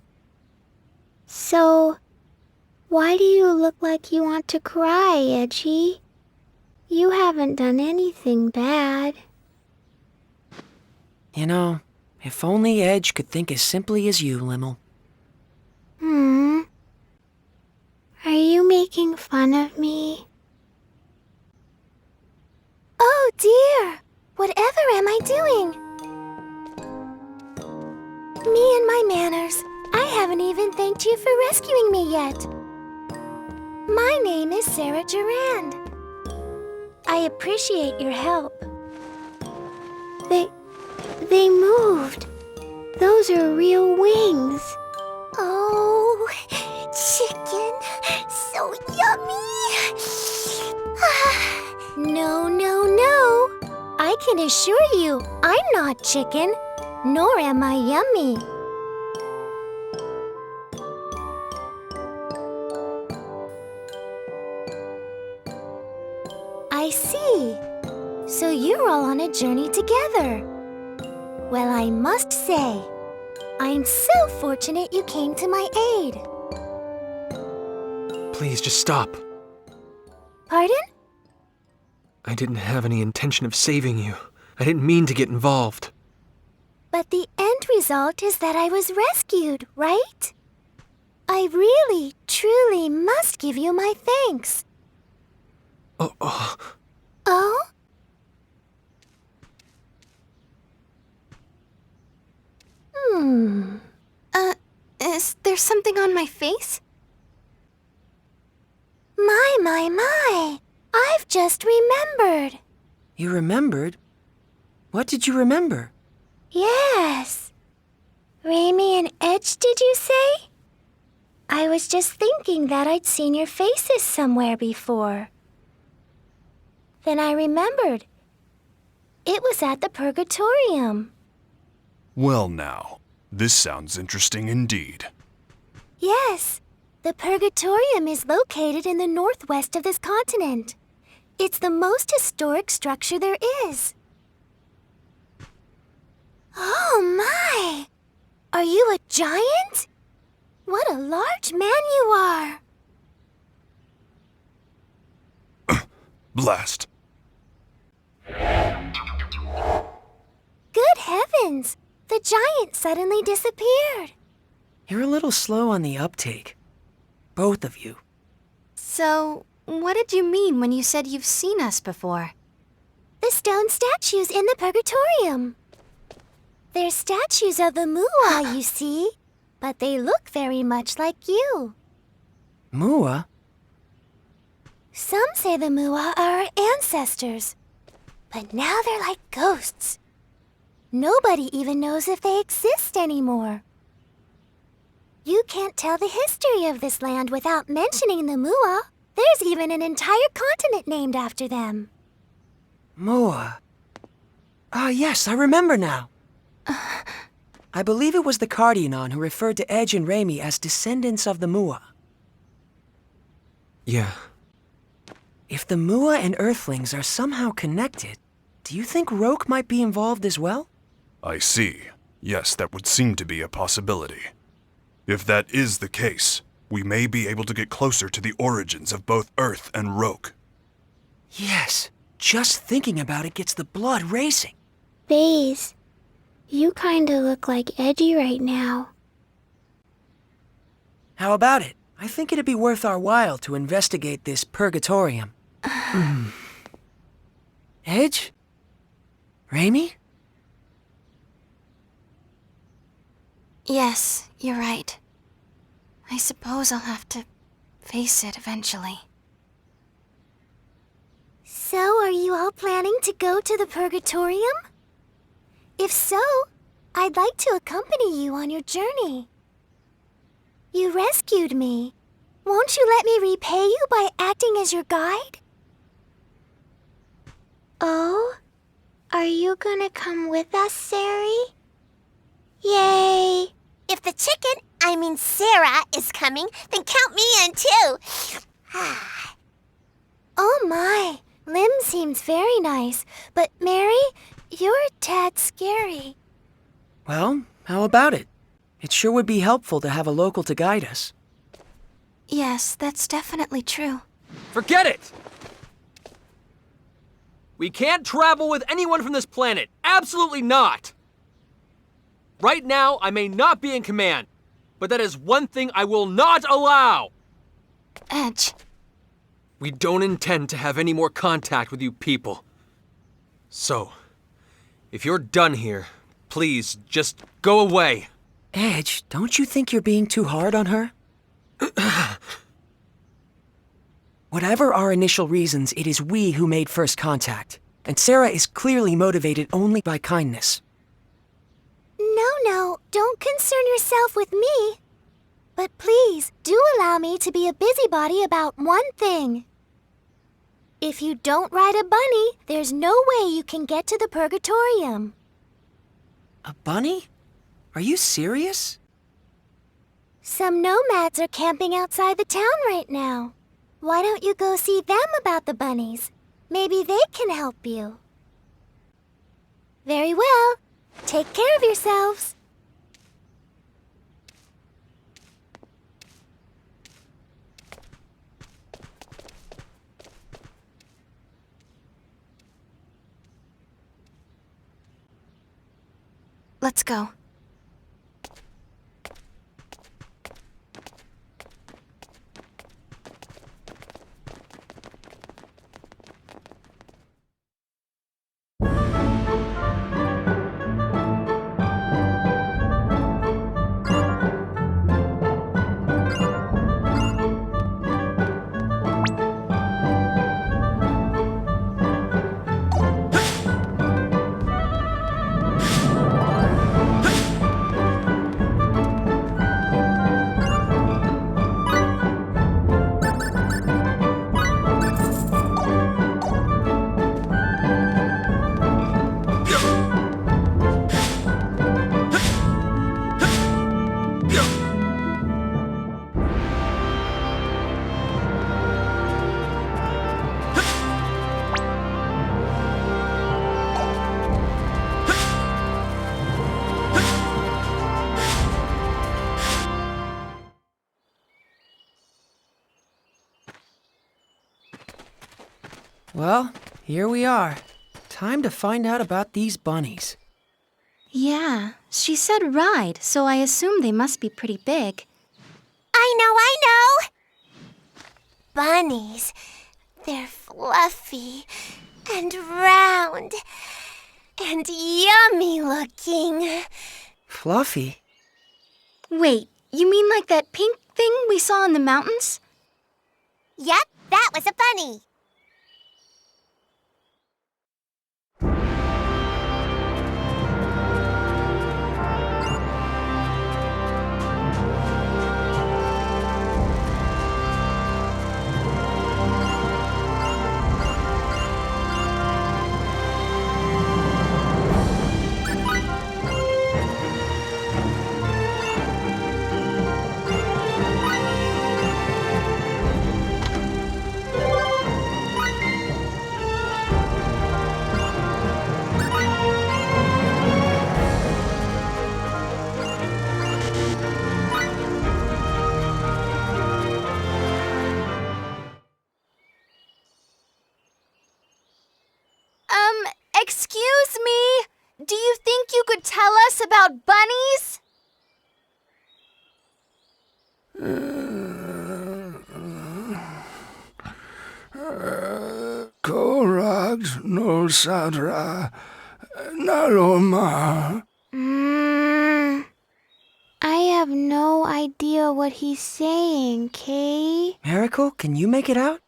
So, why do you look like you want to cry, Edgy? You haven't done anything bad. You know, if only Edge could think as simply as you, Limmel. Are you making Me and my manners. I haven't even thanked you for rescuing me yet. My name is Sarah Durand. I appreciate your help. They moved. Those are real wings. Oh, chicken. So yummy. No, no, no. I can assure you, I'm not chicken, nor am I yummy. I see. So you're all on a journey together. Well, I must say, I'm so fortunate you came to my aid. Please, just stop. Pardon? I didn't have any intention of saving you. I didn't mean to get involved. But the end result is that I was rescued, right? I really, truly must give you my thanks. Oh? Oh? Is there something on my face? My. I've just remembered. You remembered? What did you remember? Yes. Raimi and Edge, did you say? I was just thinking that I'd seen your faces somewhere before. Then I remembered. It was at the Purgatorium. Well now, this sounds interesting indeed. Yes, the Purgatorium is located in the northwest of this continent. It's the most historic structure there is. Oh my! Are you a giant? What a large man you are! Blast. Good heavens! The giant suddenly disappeared. You're a little slow on the uptake. Both of you. So, what did you mean when you said you've seen us before? The stone statues in the Purgatorium. They're statues of the Mua, you see, but they look very much like you. Mua? Some say the Mua are our ancestors, but now they're like ghosts. Nobody even knows if they exist anymore. You can't tell the history of this land without mentioning the Mua. There's even an entire continent named after them. Mua. Ah, yes, I remember now. I believe it was the Cardionon who referred to Edge and Raimi as descendants of the Mua. Yeah. If the Mua and Earthlings are somehow connected, do you think Roke might be involved as well? I see. Yes, that would seem to be a possibility. If that is the case, we may be able to get closer to the origins of both Earth and Roke. Yes, just thinking about it gets the blood racing. Baze, you kinda look like Edgy right now. How about it? I think it'd be worth our while to investigate this Purgatorium. Edge? Raimi? Yes, you're right. I suppose I'll have to face it eventually. So, are you all planning to go to the Purgatorium? If so, I'd like to accompany you on your journey. You rescued me. Won't you let me repay you by acting as your guide? Oh? Are you gonna come with us, Sari? Yay! If the chicken, I mean Sarah, is coming, then count me in too. Oh my, Lim seems very nice, but Mary, you're a tad scary. Well, how about it? It sure would be helpful to have a local to guide us. Yes, that's definitely true. Forget it! We can't travel with anyone from this planet. Absolutely not! Right now, I may not be in command, but that is one thing I will not allow! Edge. We don't intend to have any more contact with you people. So, if you're done here, please just go away. Edge, don't you think you're being too hard on her? Whatever our initial reasons, it is we who made first contact. And Sarah is clearly motivated only by kindness. No, don't concern yourself with me. But please, do allow me to be a busybody about one thing. If you don't ride a bunny, there's no way you can get to the Purgatorium. A bunny? Are you serious? Some nomads are camping outside the town right now. Why don't you go see them about the bunnies? Maybe they can help you. Very well. Take care of yourselves. Let's go. Well, here we are. Time to find out about these bunnies. Yeah, she said ride, so I assume they must be pretty big. I know! Bunnies. They're fluffy and round and yummy looking. Fluffy? Wait, you mean like that pink thing we saw in the mountains? Yep, that was a bunny. Excuse me? Do you think you could tell us about bunnies? Korad no Sadra Naloma. I have no idea what he's saying, Kay. Miracle, can you make it out?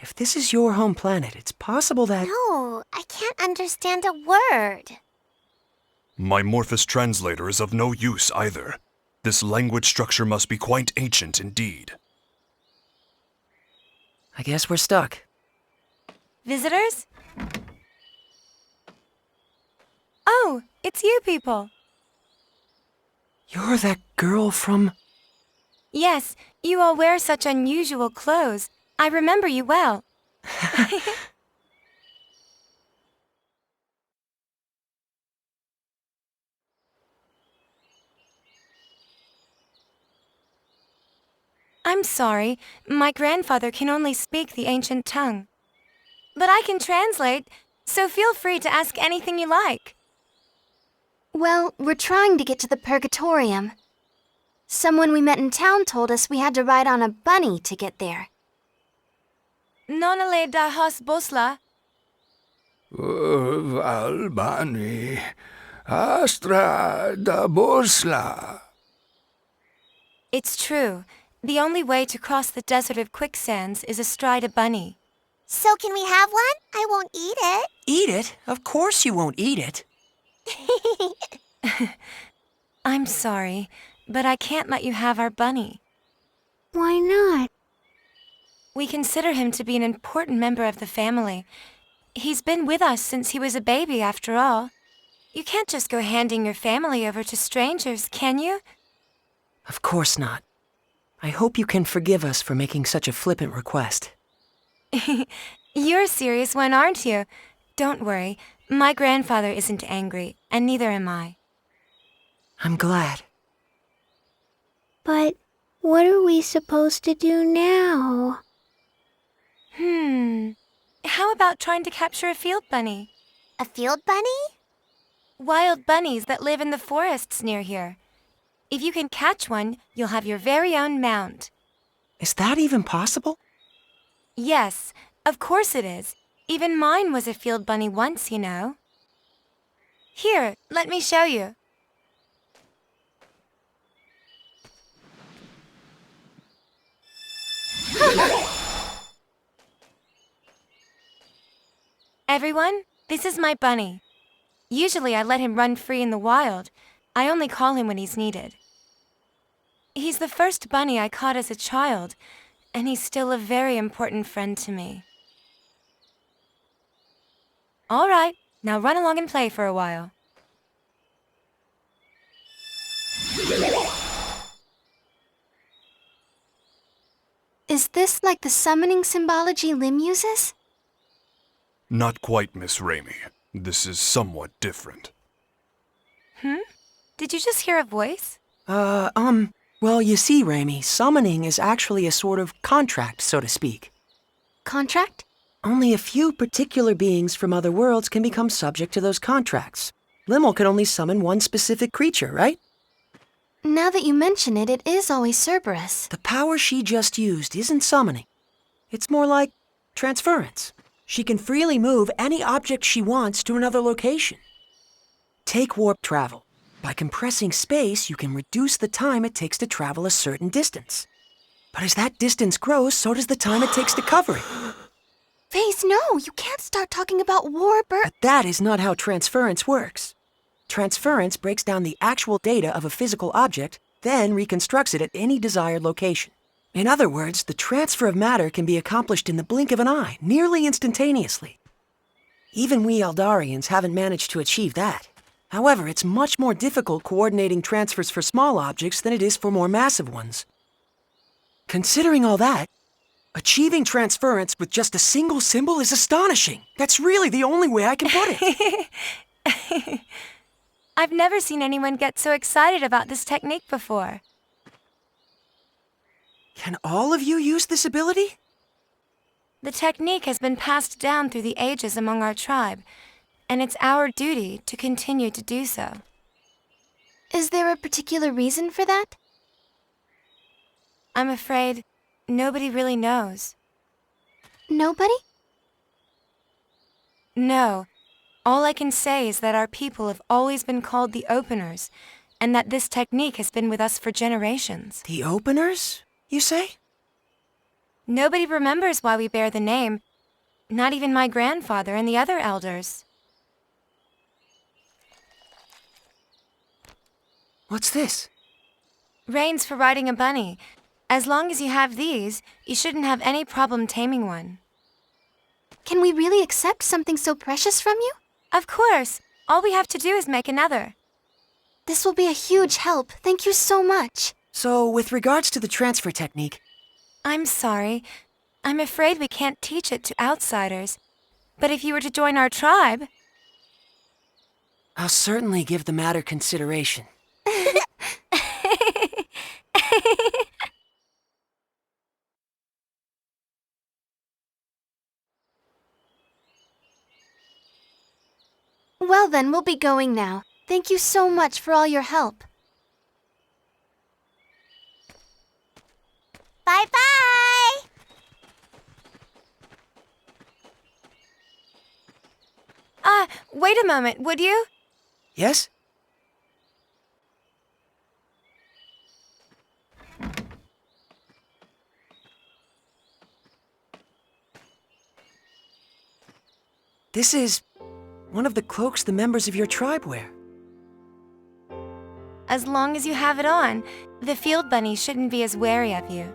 If this is your home planet, it's possible that... No, I can't understand a word. My Morphous translator is of no use either. This language structure must be quite ancient indeed. I guess we're stuck. Visitors? Oh, it's you people. You're that girl from... Yes, you all wear such unusual clothes. I remember you well. I'm sorry, my grandfather can only speak the ancient tongue. But I can translate, so feel free to ask anything you like. Well, we're trying to get to the Purgatorium. Someone we met in town told us we had to ride on a bunny to get there. Nonale da has bosla. Valbani. Astra da Bosla. It's true. The only way to cross the desert of quicksands is astride a bunny. So can we have one? I won't eat it. Eat it? Of course you won't eat it. I'm sorry, but I can't let you have our bunny. Why not? We consider him to be an important member of the family. He's been with us since he was a baby, after all. You can't just go handing your family over to strangers, can you? Of course not. I hope you can forgive us for making such a flippant request. You're a serious one, aren't you? Don't worry. My grandfather isn't angry, and neither am I. I'm glad. But what are we supposed to do now? How about trying to capture a field bunny? A field bunny? Wild bunnies that live in the forests near here. If you can catch one, you'll have your very own mount. Is that even possible? Yes, of course it is. Even mine was a field bunny once, you know. Here, let me show you. Everyone, this is my bunny. Usually I let him run free in the wild. I only call him when he's needed. He's the first bunny I caught as a child, and he's still a very important friend to me. All right, now run along and play for a while. Is this like the summoning symbology Lim uses? Not quite, Miss Raimi. This is somewhat different. Did you just hear a voice? Well, you see, Raimi, summoning is actually a sort of contract, so to speak. Contract? Only a few particular beings from other worlds can become subject to those contracts. Limmel can only summon one specific creature, right? Now that you mention it, it is always Cerberus. The power she just used isn't summoning. It's more like transference. She can freely move any object she wants to another location. Take warp travel. By compressing space, you can reduce the time it takes to travel a certain distance. But as that distance grows, so does the time it takes to cover it. Face, no, you can't start talking about warp or... But that is not how transference works. Transference breaks down the actual data of a physical object, then reconstructs it at any desired location. In other words, the transfer of matter can be accomplished in the blink of an eye, nearly instantaneously. Even we Eldarians haven't managed to achieve that. However, it's much more difficult coordinating transfers for small objects than it is for more massive ones. Considering all that, achieving transference with just a single symbol is astonishing. That's really the only way I can put it. I've never seen anyone get so excited about this technique before. Can all of you use this ability? The technique has been passed down through the ages among our tribe, and it's our duty to continue to do so. Is there a particular reason for that? I'm afraid nobody really knows. Nobody? No. All I can say is that our people have always been called the Openers, and that this technique has been with us for generations. The Openers, you say? Nobody remembers why we bear the name, not even my grandfather and the other elders. What's this? Reins for riding a bunny. As long as you have these, you shouldn't have any problem taming one. Can we really accept something so precious from you? Of course. All we have to do is make another. This will be a huge help. Thank you so much. So, with regards to the transfer technique... I'm sorry. I'm afraid we can't teach it to outsiders. But if you were to join our tribe... I'll certainly give the matter consideration. Well then, we'll be going now. Thank you so much for all your help. Bye-bye! Wait a moment, would you? Yes? This is one of the cloaks the members of your tribe wear. As long as you have it on, the field bunny shouldn't be as wary of you.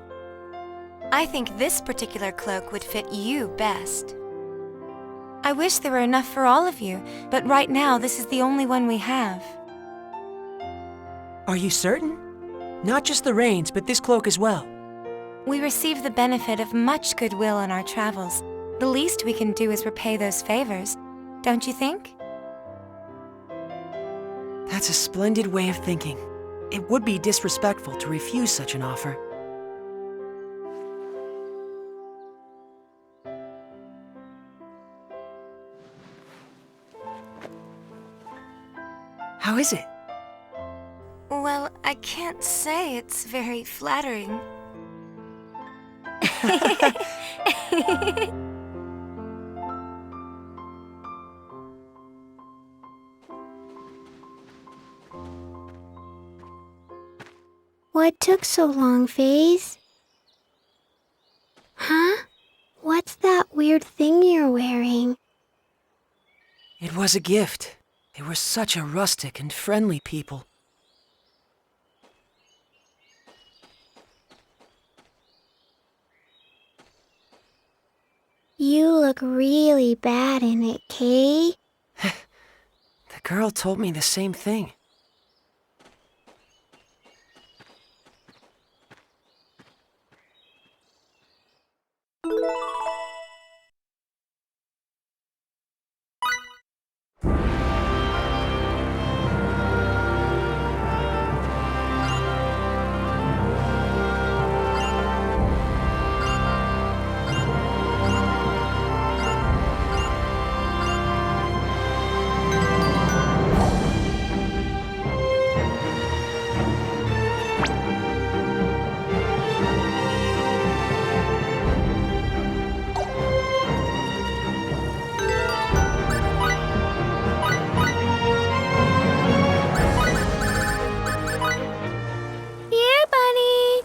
I think this particular cloak would fit you best. I wish there were enough for all of you, but right now this is the only one we have. Are you certain? Not just the reins, but this cloak as well. We receive the benefit of much goodwill on our travels. The least we can do is repay those favors, don't you think? That's a splendid way of thinking. It would be disrespectful to refuse such an offer. How is it? Well, I can't say it's very flattering. What took so long, Faze? Huh? What's that weird thing you're wearing? It was a gift. They were such a rustic and friendly people. You look really bad in it, Kay. The girl told me the same thing. Here, Bunny.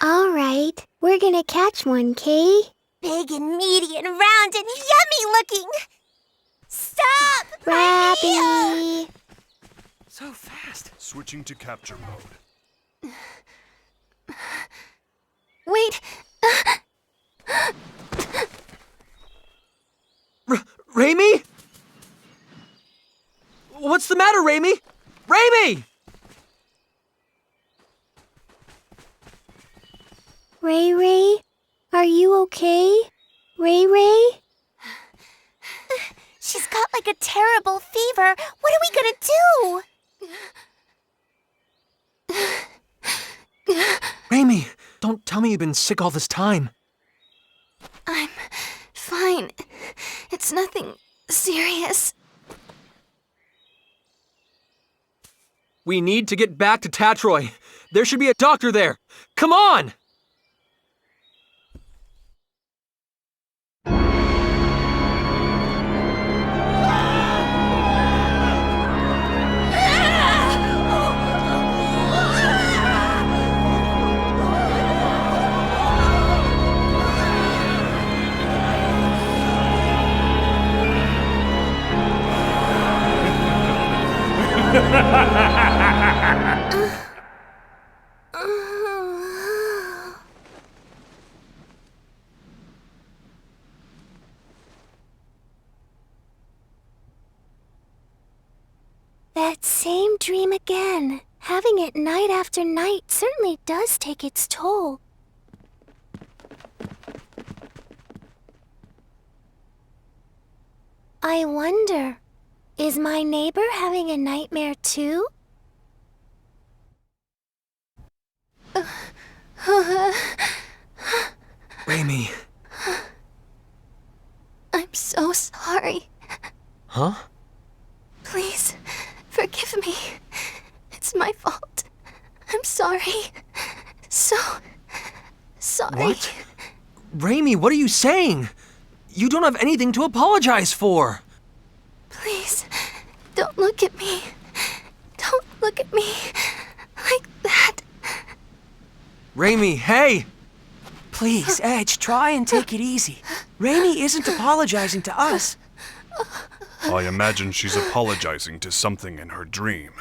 All right, we're gonna catch one, Kay. Big and meaty and round and yummy looking. Stop! Rabbit. So fast. Switching to capture mode. Wait! Raimi? What's the matter, Raimi? Raimi! Ray Ray, are you okay? Ray Ray? She's got like a terrible fever. What are we gonna do? Raimi, don't tell me you've been sick all this time. I'm fine. It's nothing serious. We need to get back to Tatroy. There should be a doctor there. Come on! That same dream again. Having it night after night certainly does take its toll. I wonder, is my neighbor having a nightmare too? Raimi. I'm so sorry. Huh? Please, forgive me. It's my fault. I'm sorry. So sorry. What? Raimi, what are you saying? You don't have anything to apologize for. Please, don't look at me. Don't look at me like that. Raimi, hey! Please, Edge, try and take it easy. Raimi isn't apologizing to us. I imagine she's apologizing to something in her dream.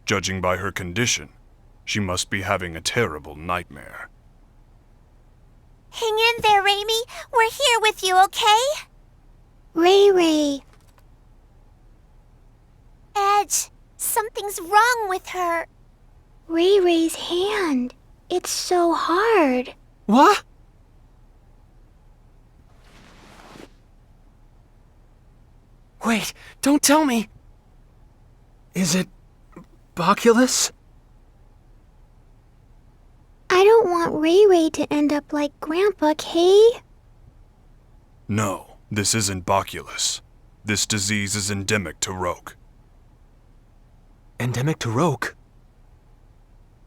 Judging by her condition, she must be having a terrible nightmare. Hang in there, Raimi. We're here with you, okay? Ray Ray. Edge, something's wrong with her. Ray Ray's hand. It's so hard. What? Wait, don't tell me. Is it Boculus? I don't want Ray Ray to end up like Grandpa, Kay. No, this isn't Boculus. This disease is endemic to Roke. Endemic to Roke?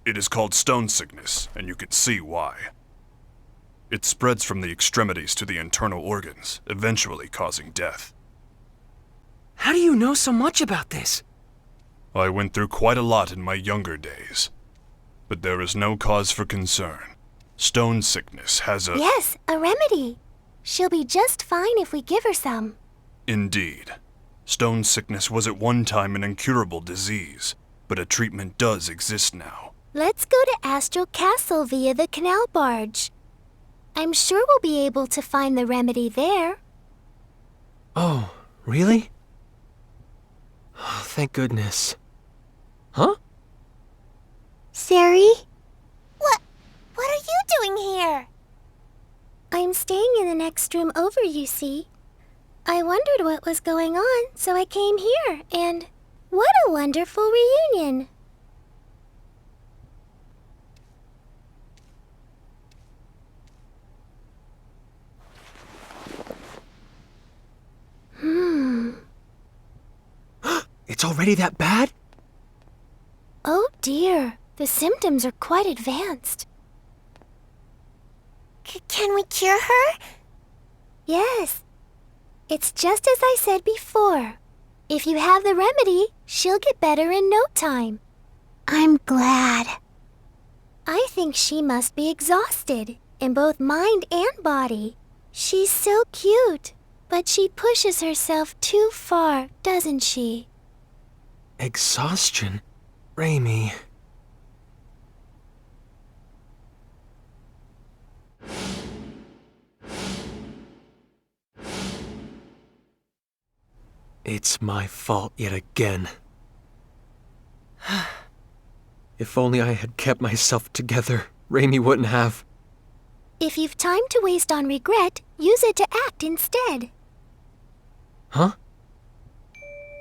It is called stone sickness, and you can see why. It spreads from the extremities to the internal organs, eventually causing death. How do you know so much about this? I went through quite a lot in my younger days. But there is no cause for concern. Stone sickness has a... Yes, a remedy. She'll be just fine if we give her some. Indeed. Stone sickness was at one time an incurable disease, but a treatment does exist now. Let's go to Astral Castle via the canal barge. I'm sure we'll be able to find the remedy there. Oh, really? Oh, thank goodness. Huh? Sari? What are you doing here? I'm staying in the next room over, you see. I wondered what was going on, so I came here, and what a wonderful reunion. It's already that bad? Oh dear, the symptoms are quite advanced. Can we cure her? Yes. It's just as I said before. If you have the remedy, she'll get better in no time. I'm glad. I think she must be exhausted, in both mind and body. She's so cute, but she pushes herself too far, doesn't she? Exhaustion? Raimi. It's my fault yet again. If only I had kept myself together, Raimi wouldn't have. If you've time to waste on regret, use it to act instead. Huh?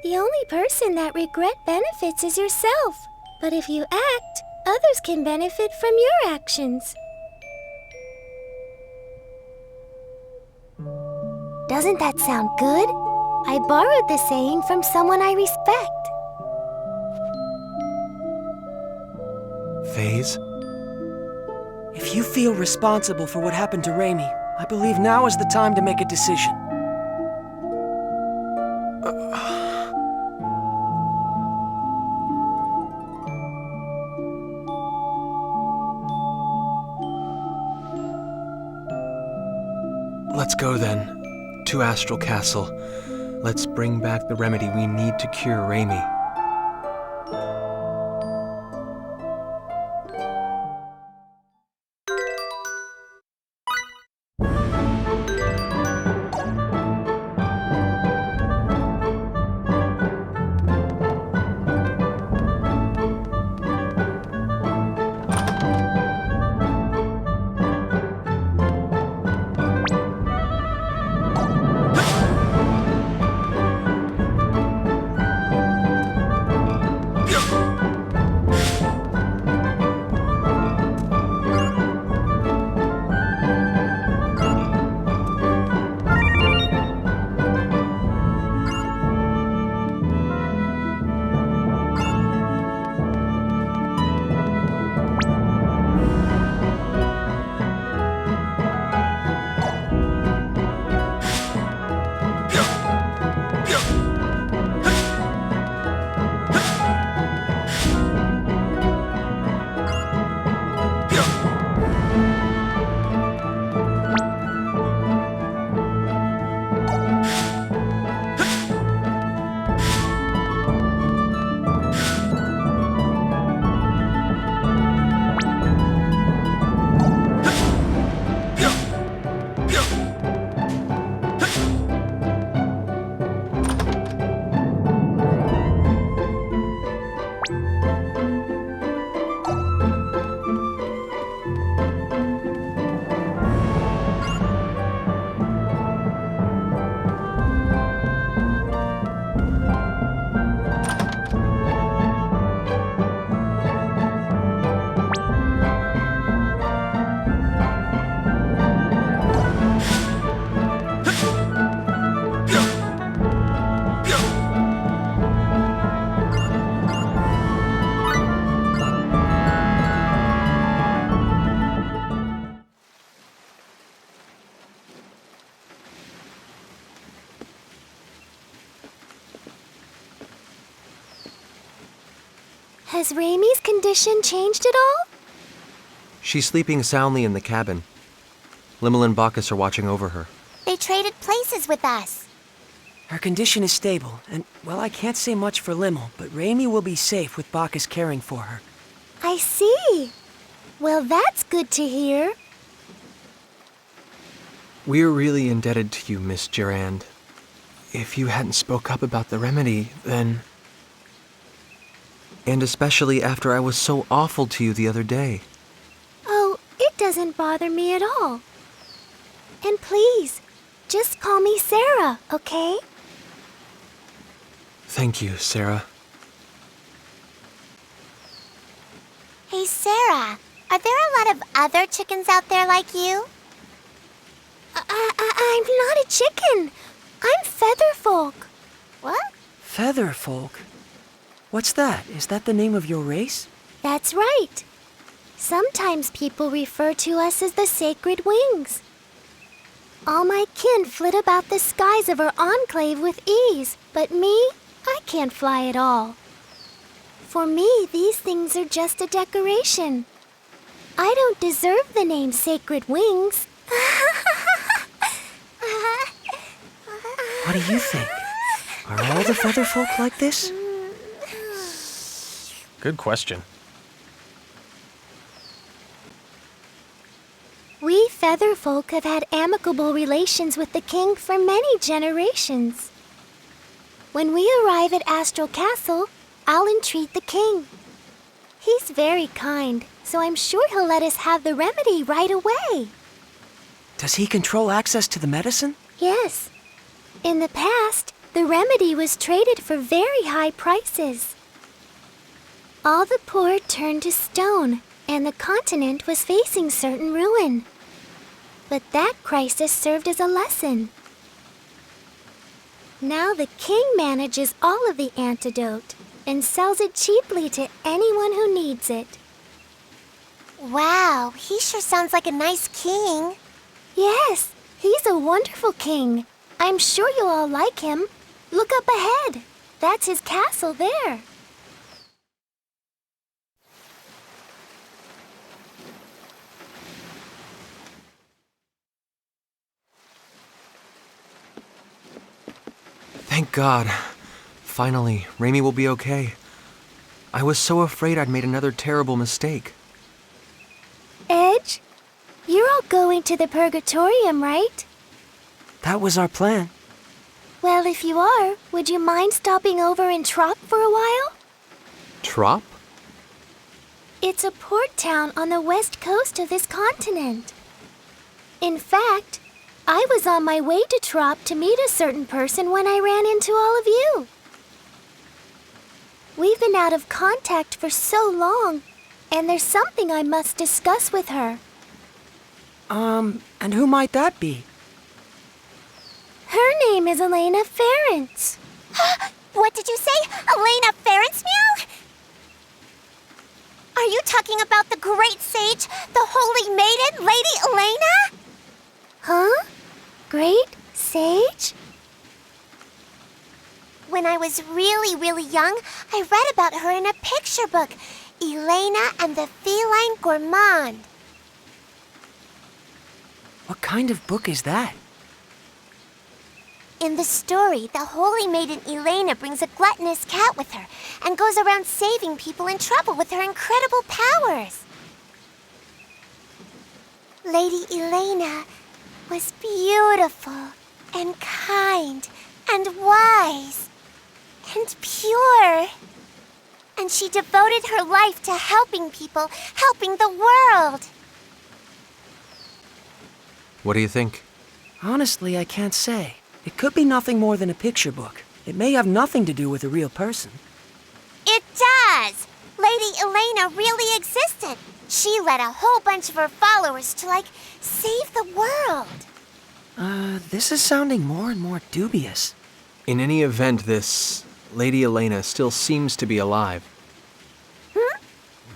The only person that regret benefits is yourself. But if you act, others can benefit from your actions. Doesn't that sound good? I borrowed the saying from someone I respect. Phase? If you feel responsible for what happened to Raimi, I believe now is the time to make a decision. Let's go then. To Astral Castle. Let's bring back the remedy we need to cure Raimi. Has Ramie's condition changed at all? She's sleeping soundly in the cabin. Limmel and Bacchus are watching over her. They traded places with us. Her condition is stable, and, well, I can't say much for Limmel, but Ramie will be safe with Bacchus caring for her. I see. Well, that's good to hear. We're really indebted to you, Miss Durand. If you hadn't spoke up about the remedy, then... And especially after I was so awful to you the other day. Oh, it doesn't bother me at all. And please, just call me Sarah, okay? Thank you, Sarah. Hey, Sarah, are there a lot of other chickens out there like you? I'm not a chicken. I'm Featherfolk. What? Featherfolk? What's that? Is that the name of your race? That's right. Sometimes people refer to us as the Sacred Wings. All my kin flit about the skies of our enclave with ease, but me, I can't fly at all. For me, these things are just a decoration. I don't deserve the name Sacred Wings. What do you think? Are all the Featherfolk like this? Good question. We Featherfolk have had amicable relations with the king for many generations. When we arrive at Astral Castle, I'll entreat the king. He's very kind, so I'm sure he'll let us have the remedy right away. Does he control access to the medicine? Yes. In the past, the remedy was traded for very high prices. All the poor turned to stone, and the continent was facing certain ruin. But that crisis served as a lesson. Now the king manages all of the antidote and sells it cheaply to anyone who needs it. Wow, he sure sounds like a nice king. Yes, he's a wonderful king. I'm sure you'll all like him. Look up ahead. That's his castle there. Thank God. Finally, Ramie will be okay. I was so afraid I'd made another terrible mistake. Edge, you're all going to the Purgatorium, right? That was our plan. Well, if you are, would you mind stopping over in Trop for a while? Trop? It's a port town on the west coast of this continent. In fact, I was on my way to Trop to meet a certain person when I ran into all of you. We've been out of contact for so long, and there's something I must discuss with her. And who might that be? Her name is Elena Ference. What did you say? Elena Ference, meow? Are you talking about the great sage, the holy maiden, Lady Elena? Huh? Great sage? When I was really, really young, I read about her in a picture book, Elena and the Feline Gourmand. What kind of book is that? In the story, the holy maiden Elena brings a gluttonous cat with her and goes around saving people in trouble with her incredible powers. Lady Elena was beautiful and kind and wise and pure. And she devoted her life to helping people, helping the world. What do you think? Honestly, I can't say. It could be nothing more than a picture book. It may have nothing to do with a real person. It does! Lady Elena really existed. She led a whole bunch of her followers to, save the world. This is sounding more and more dubious. In any event, this Lady Elena still seems to be alive.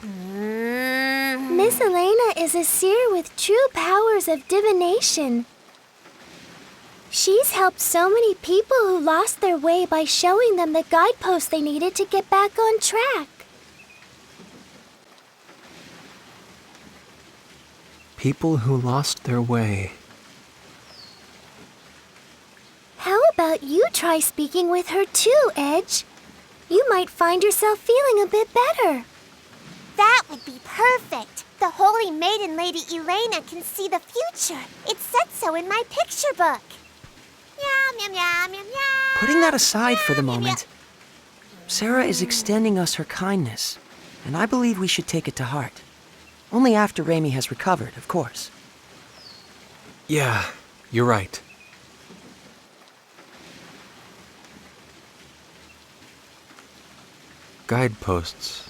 Miss Elena is a seer with true powers of divination. She's helped so many people who lost their way by showing them the guideposts they needed to get back on track. People who lost their way. How about you try speaking with her too, Edge? You might find yourself feeling a bit better. That would be perfect. The Holy Maiden Lady Elena can see the future. It said so in my picture book. Meow, meow, meow, meow, meow. Putting that aside for the moment, Sarah is extending us her kindness, and I believe we should take it to heart. Only after Raimi has recovered, of course. Yeah, you're right. Guideposts.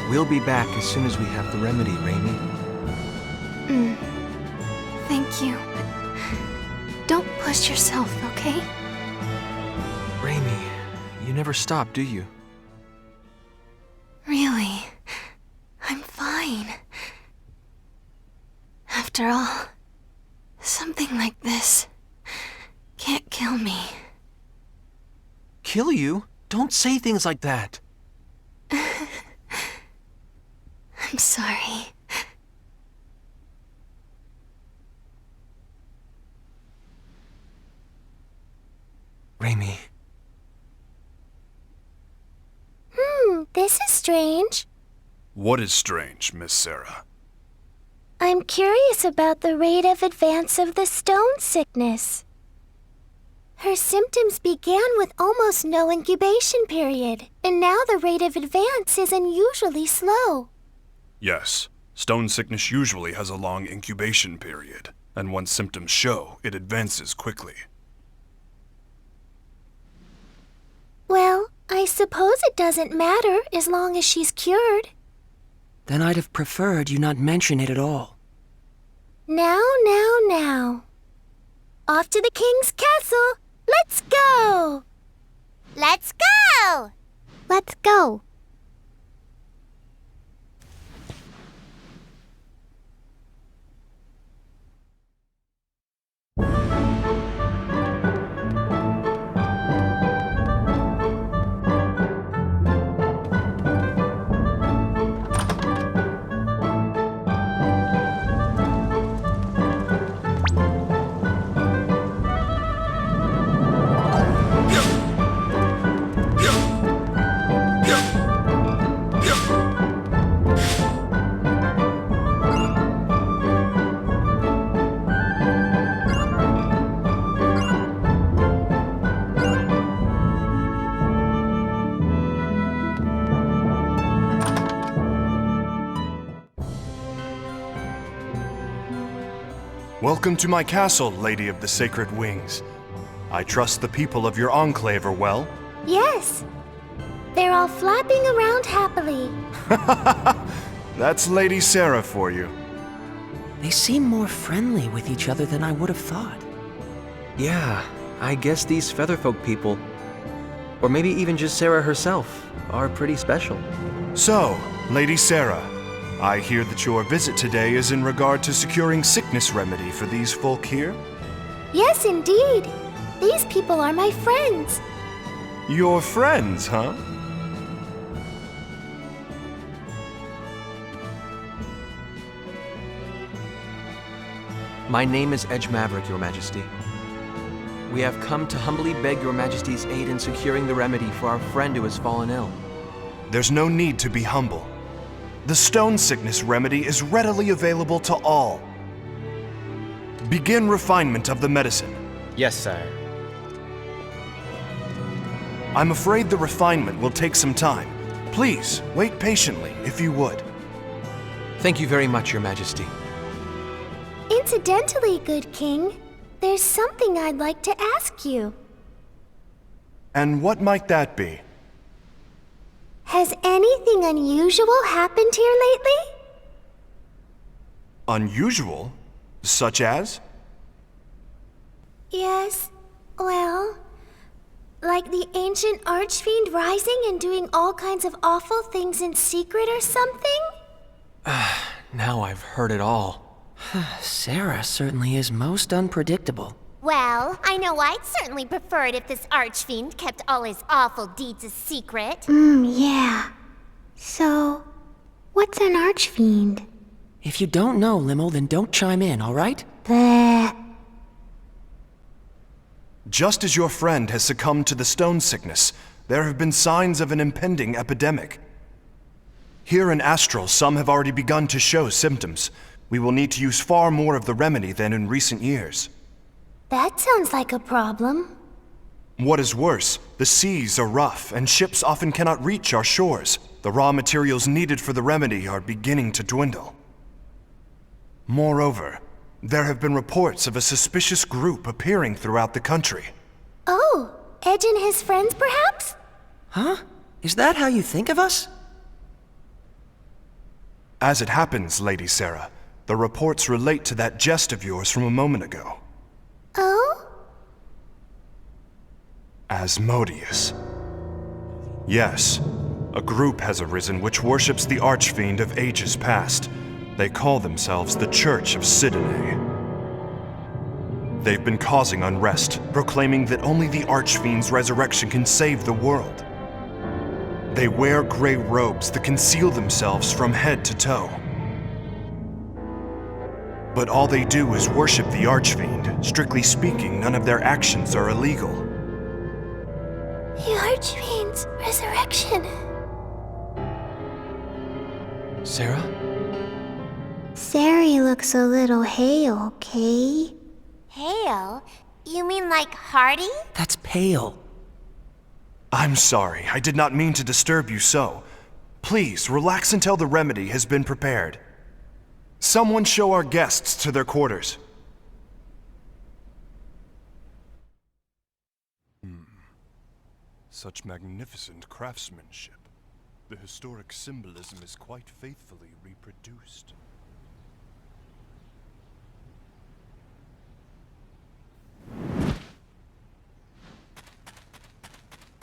We'll be back as soon as we have the remedy, Raimi. Thank you. But don't push yourself, okay? Raimi, you never stop, do you? Really? I'm fine. After all, something like this can't kill me. Kill you? Don't say things like that. I'm sorry. Raimi. This is strange. What is strange, Miss Sarah? I'm curious about the rate of advance of the stone sickness. Her symptoms began with almost no incubation period, and now the rate of advance is unusually slow. Yes, stone sickness usually has a long incubation period, and once symptoms show, it advances quickly. Well, I suppose it doesn't matter as long as she's cured. Then I'd have preferred you not mention it at all. Now. Off to the king's castle! Let's go! Let's go! Let's go. Welcome to my castle, Lady of the Sacred Wings. I trust the people of your enclave are well? Yes. They're all flapping around happily. That's Lady Sarah for you. They seem more friendly with each other than I would have thought. Yeah, I guess these Featherfolk people, or maybe even just Sarah herself, are pretty special. So, Lady Sarah, I hear that your visit today is in regard to securing sickness remedy for these folk here? Yes, indeed. These people are my friends. Your friends, huh? My name is Edge Maverick, Your Majesty. We have come to humbly beg Your Majesty's aid in securing the remedy for our friend who has fallen ill. There's no need to be humble. The stone sickness remedy is readily available to all. Begin refinement of the medicine. Yes, sire. I'm afraid the refinement will take some time. Please, wait patiently, if you would. Thank you very much, Your Majesty. In Incidentally, good king, there's something I'd like to ask you. And what might that be? Has anything unusual happened here lately? Unusual? Such as? Yes, well, like the ancient archfiend rising and doing all kinds of awful things in secret or something? Now I've heard it all. Sarah certainly is most unpredictable. Well, I know I'd certainly prefer it if this archfiend kept all his awful deeds a secret. Yeah. So, what's an archfiend? If you don't know, Limmel, then don't chime in, all right? Bleh. Just as your friend has succumbed to the stone sickness, there have been signs of an impending epidemic. Here in Astral, some have already begun to show symptoms. We will need to use far more of the remedy than in recent years. That sounds like a problem. What is worse, the seas are rough, and ships often cannot reach our shores. The raw materials needed for the remedy are beginning to dwindle. Moreover, there have been reports of a suspicious group appearing throughout the country. Oh, Edge and his friends, perhaps? Huh? Is that how you think of us? As it happens, Lady Sarah, the reports relate to that jest of yours from a moment ago. Oh? Asmodeus. Yes, a group has arisen which worships the archfiend of ages past. They call themselves the Church of Sidene. They've been causing unrest, proclaiming that only the archfiend's resurrection can save the world. They wear gray robes that conceal themselves from head to toe. But all they do is worship the archfiend. Strictly speaking, none of their actions are illegal. The archfiend's resurrection. Sarah? Sari looks a little hale, Kay. Hale? You mean like Hardy? That's pale. I'm sorry, I did not mean to disturb you so. Please, relax until the remedy has been prepared. Someone show our guests to their quarters. Such magnificent craftsmanship. The historic symbolism is quite faithfully reproduced.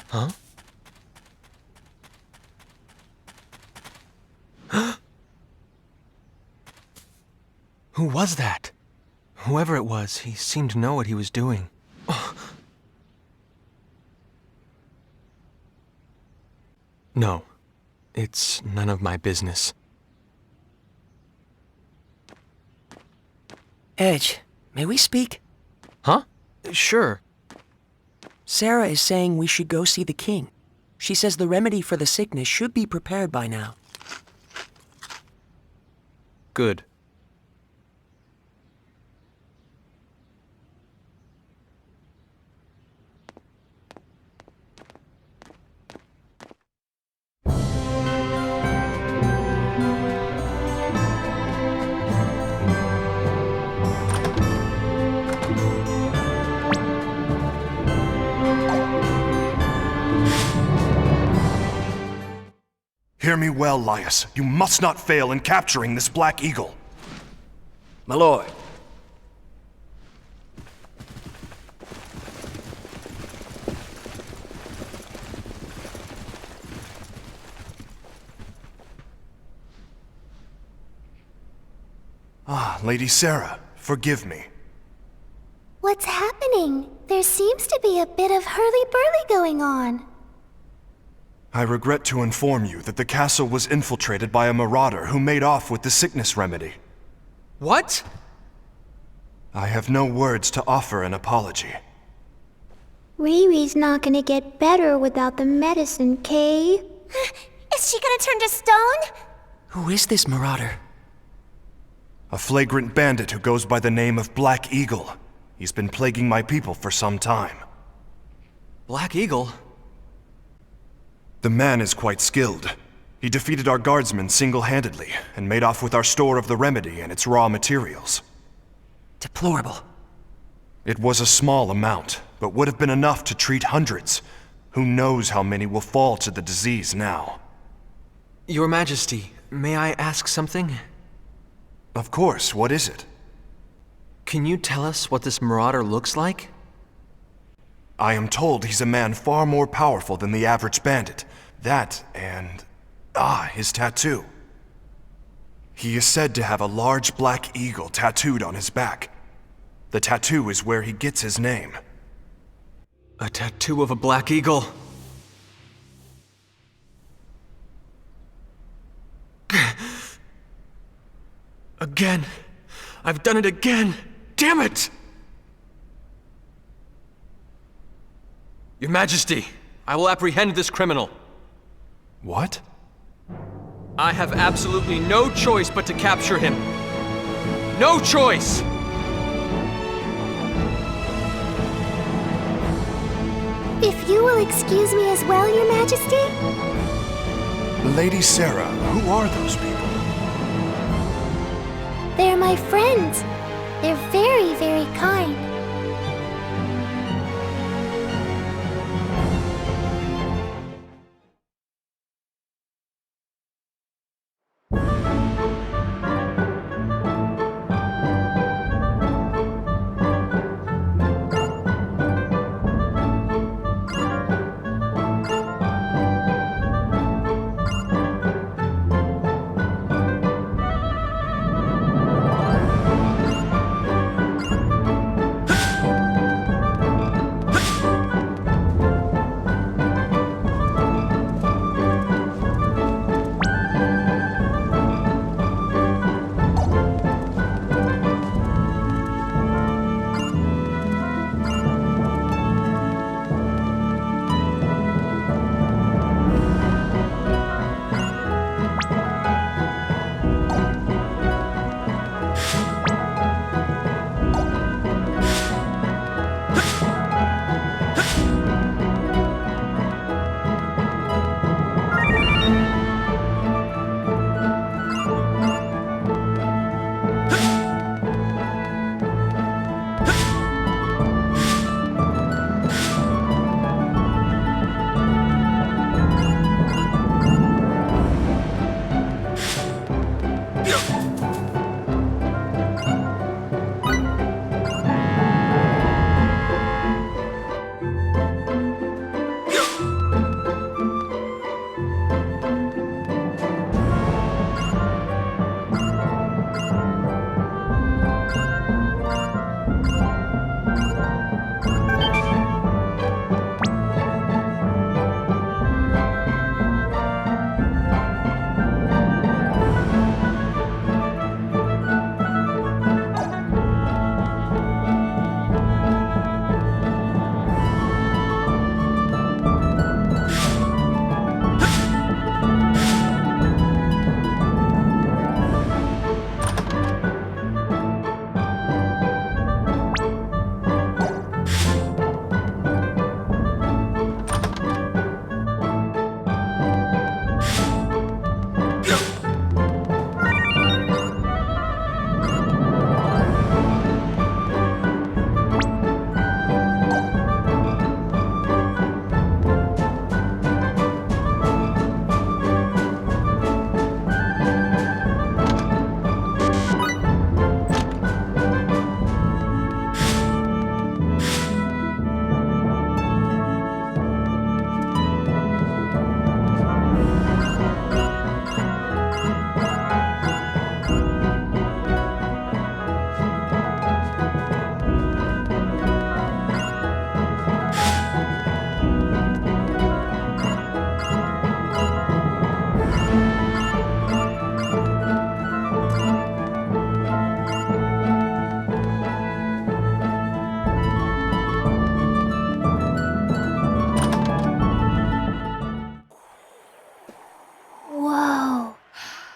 Huh? Who was that? Whoever it was, he seemed to know what he was doing. No, it's none of my business. Edge, may we speak? Huh? Sure. Sarah is saying we should go see the king. She says the remedy for the sickness should be prepared by now. Good. Hear me well, Laius. You must not fail in capturing this Black Eagle. My lord. Ah, Lady Sarah, forgive me. What's happening? There seems to be a bit of hurly-burly going on. I regret to inform you that the castle was infiltrated by a marauder who made off with the sickness remedy. What? I have no words to offer an apology. Riri's not gonna get better without the medicine, Kay. Is she gonna turn to stone? Who is this marauder? A flagrant bandit who goes by the name of Black Eagle. He's been plaguing my people for some time. Black Eagle? The man is quite skilled. He defeated our guardsmen single-handedly and made off with our store of the remedy and its raw materials. Deplorable. It was a small amount, but would have been enough to treat hundreds. Who knows how many will fall to the disease now? Your Majesty, may I ask something? Of course, what is it? Can you tell us what this marauder looks like? I am told he's a man far more powerful than the average bandit. That and... his tattoo. He is said to have a large black eagle tattooed on his back. The tattoo is where he gets his name. A tattoo of a black eagle. Again. I've done it again. Damn it! Your Majesty, I will apprehend this criminal. What? I have absolutely no choice but to capture him. No choice! If you will excuse me as well, Your Majesty? Lady Sarah, who are those people? They're my friends. They're very, very kind.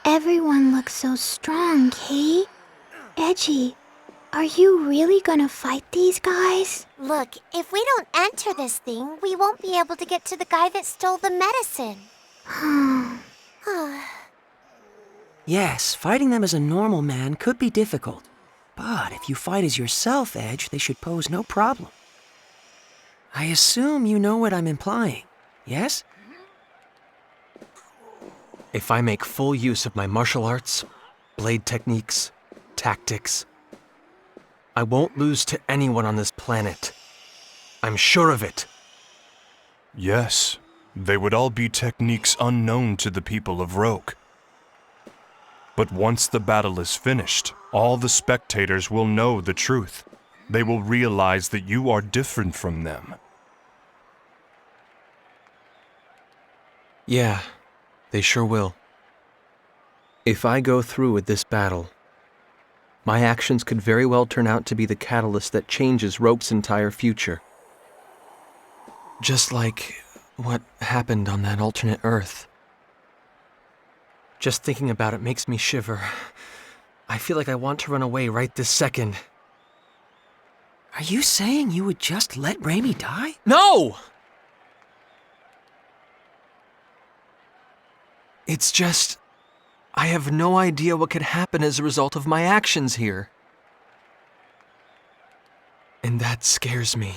Everyone looks so strong, Kay. Edgy, are you really gonna fight these guys? Look, if we don't enter this thing, we won't be able to get to the guy that stole the medicine. Yes, fighting them as a normal man could be difficult. But if you fight as yourself, Edge, they should pose no problem. I assume you know what I'm implying, yes? If I make full use of my martial arts, blade techniques, tactics, I won't lose to anyone on this planet. I'm sure of it. Yes, they would all be techniques unknown to the people of Roke. But once the battle is finished, all the spectators will know the truth. They will realize that you are different from them. Yeah, they sure will. If I go through with this battle, my actions could very well turn out to be the catalyst that changes Roke's entire future. Just like what happened on that alternate Earth. Just thinking about it makes me shiver. I feel like I want to run away right this second. Are you saying you would just let Raimi die? No! It's just, I have no idea what could happen as a result of my actions here. And that scares me.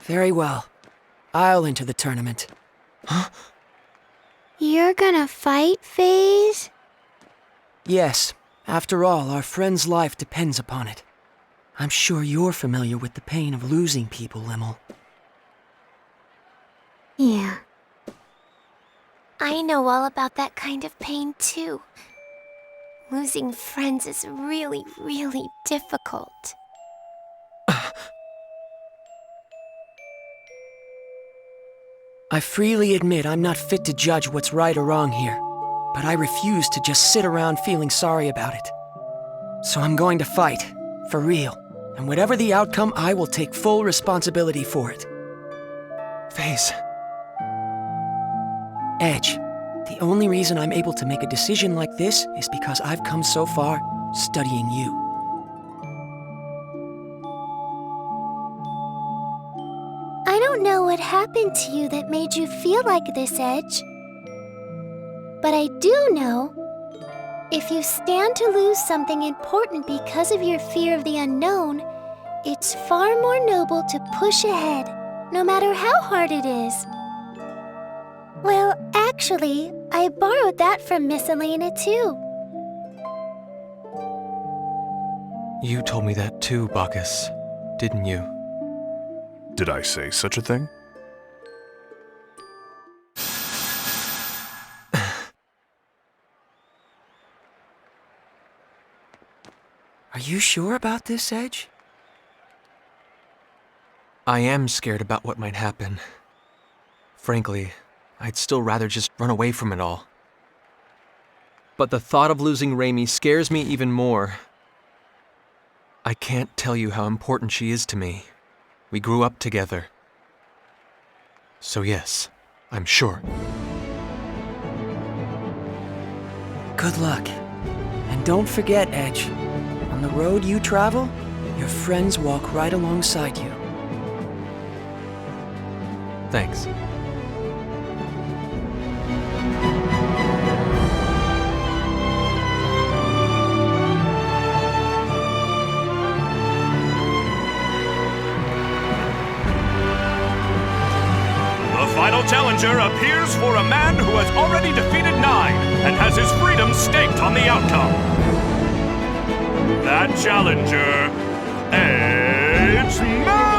Very well. I'll enter the tournament. Huh? You're gonna fight, FaZe? Yes. After all, our friend's life depends upon it. I'm sure you're familiar with the pain of losing people, Limmel. Yeah. I know all about that kind of pain, too. Losing friends is really, really difficult. I freely admit I'm not fit to judge what's right or wrong here, but I refuse to just sit around feeling sorry about it. So I'm going to fight, for real, and whatever the outcome, I will take full responsibility for it. FaZe. Edge, the only reason I'm able to make a decision like this is because I've come so far studying you. I don't know what happened to you that made you feel like this, Edge. But I do know, if you stand to lose something important because of your fear of the unknown, it's far more noble to push ahead, no matter how hard it is. Well, actually, I borrowed that from Miss Elena, too. You told me that too, Bacchus, didn't you? Did I say such a thing? Are you sure about this, Edge? I am scared about what might happen. Frankly, I'd still rather just run away from it all. But the thought of losing Raimi scares me even more. I can't tell you how important she is to me. We grew up together. So yes, I'm sure. Good luck. And don't forget, Edge, on the road you travel, your friends walk right alongside you. Thanks. The final challenger appears for a man who has already defeated 9 and has his freedom staked on the outcome. That challenger, Edge Maverick!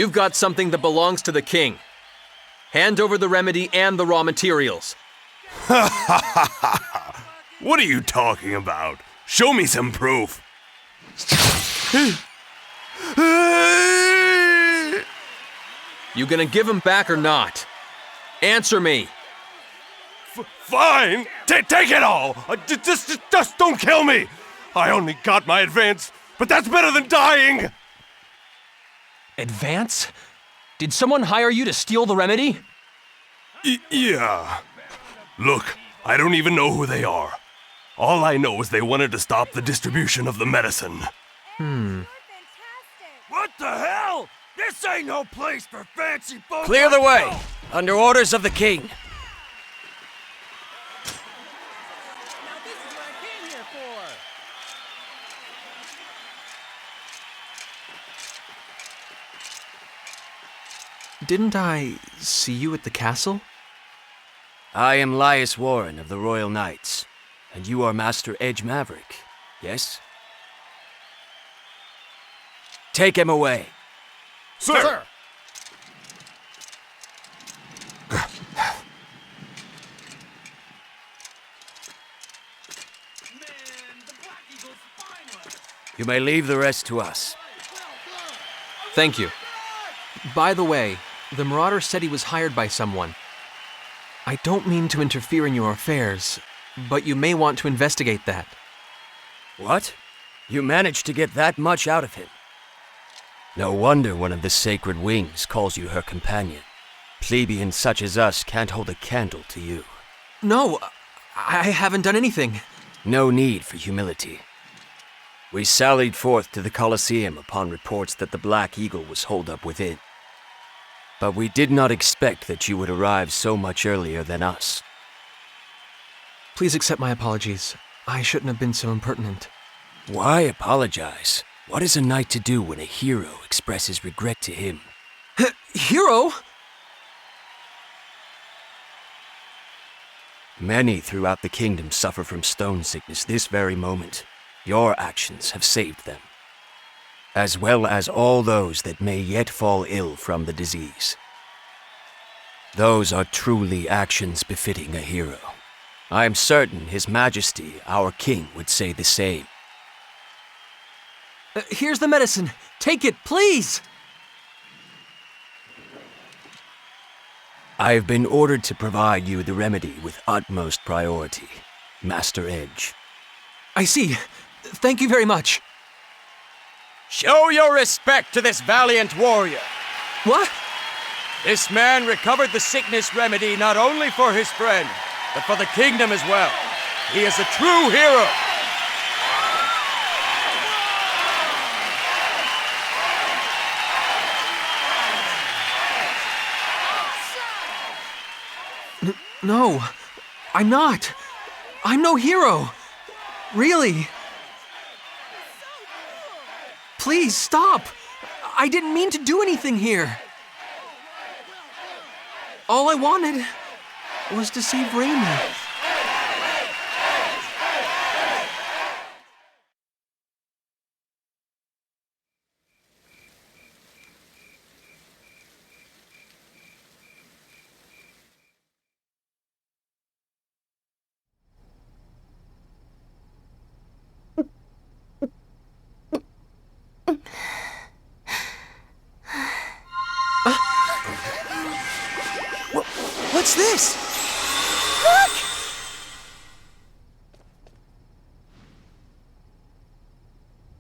You've got something that belongs to the king. Hand over the remedy and the raw materials. Ha ha ha ha! What are you talking about? Show me some proof. You gonna give him back or not? Answer me. Fine! Take it all! Just don't kill me! I only got my advance, but that's better than dying! Advance? Did someone hire you to steal the remedy? Yeah. Look, I don't even know who they are. All I know is they wanted to stop the distribution of the medicine. What the hell? This ain't no place for fancy folks. Clear the way, under orders of the king. Didn't I see you at the castle? I am Lias Warren of the Royal Knights, and you are Master Edge Maverick, yes? Take him away. Sir! You may leave the rest to us. Thank you. By the way, the Marauder said he was hired by someone. I don't mean to interfere in your affairs, but you may want to investigate that. What? You managed to get that much out of him? No wonder one of the Sacred Wings calls you her companion. Plebeians such as us can't hold a candle to you. No, I haven't done anything. No need for humility. We sallied forth to the Colosseum upon reports that the Black Eagle was holed up within. But we did not expect that you would arrive so much earlier than us. Please accept my apologies. I shouldn't have been so impertinent. Why apologize? What is a knight to do when a hero expresses regret to him? Hero? Many throughout the kingdom suffer from stone sickness this very moment. Your actions have saved them, as well as all those that may yet fall ill from the disease. Those are truly actions befitting a hero. I am certain His Majesty, our king, would say the same. Here's the medicine. Take it, please! I have been ordered to provide you the remedy with utmost priority, Master Edge. I see. Thank you very much. Show your respect to this valiant warrior. What? This man recovered the sickness remedy not only for his friend, but for the kingdom as well. He is a true hero. No, I'm not. I'm no hero. Really. Please stop. I didn't mean to do anything here. All I wanted was to save Raimi. What's this? Look!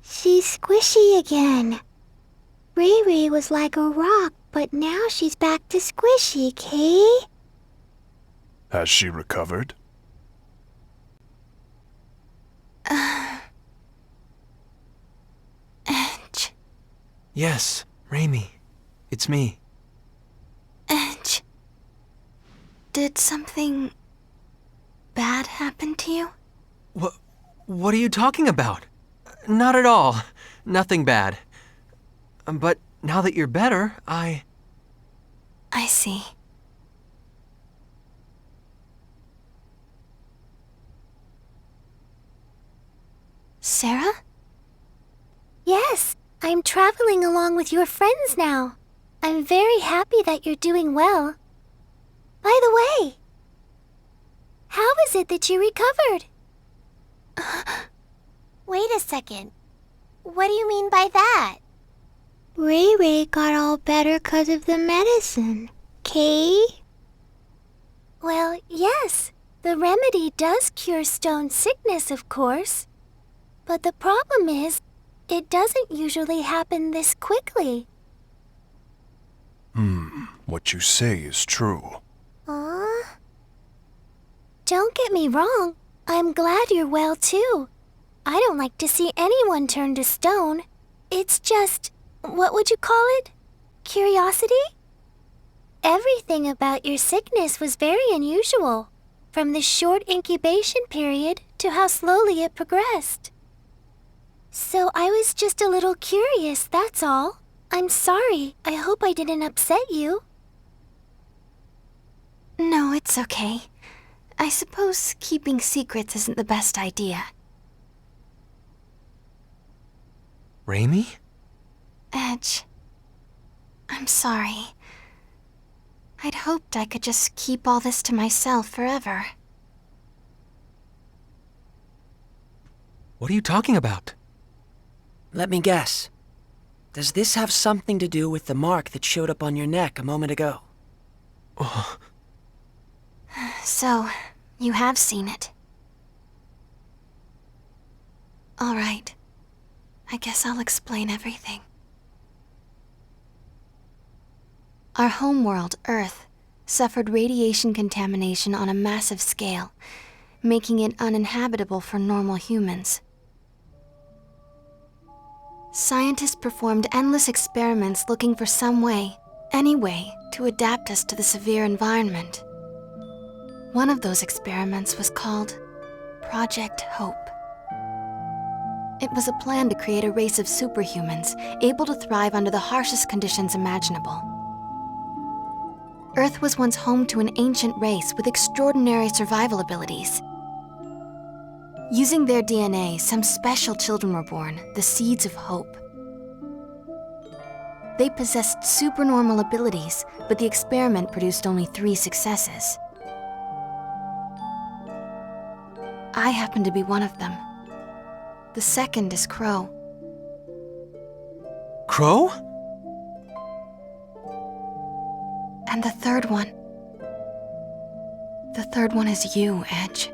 She's squishy again. Ray was like a rock, but now she's back to squishy, Kay? Has she recovered? Edge. Yes, Raimi. It's me. Edge. Did something bad happen to you? What are you talking about? Not at all. Nothing bad. But now that you're better, I see. Sarah? Yes, I'm traveling along with your friends now. I'm very happy that you're doing well. By the way, how is it that you recovered? Wait a second. What do you mean by that? Ray Ray got all better 'cause of the medicine, Kay? Well, yes. The remedy does cure stone sickness, of course. But the problem is, it doesn't usually happen this quickly. What you say is true. Don't get me wrong. I'm glad you're well, too. I don't like to see anyone turn to stone. It's just, what would you call it? Curiosity? Everything about your sickness was very unusual, from the short incubation period to how slowly it progressed. So I was just a little curious, that's all. I'm sorry. I hope I didn't upset you. No, it's okay. I suppose keeping secrets isn't the best idea. Raimi? Edge, I'm sorry. I'd hoped I could just keep all this to myself forever. What are you talking about? Let me guess. Does this have something to do with the mark that showed up on your neck a moment ago? So, you have seen it. All right. I guess I'll explain everything. Our homeworld, Earth, suffered radiation contamination on a massive scale, making it uninhabitable for normal humans. Scientists performed endless experiments looking for some way, any way, to adapt us to the severe environment. One of those experiments was called Project Hope. It was a plan to create a race of superhumans able to thrive under the harshest conditions imaginable. Earth was once home to an ancient race with extraordinary survival abilities. Using their DNA, some special children were born, the seeds of hope. They possessed supernormal abilities, but the experiment produced only 3 successes. I happen to be one of them. The second is Crow. Crow? And the third one. The third one is you, Edge.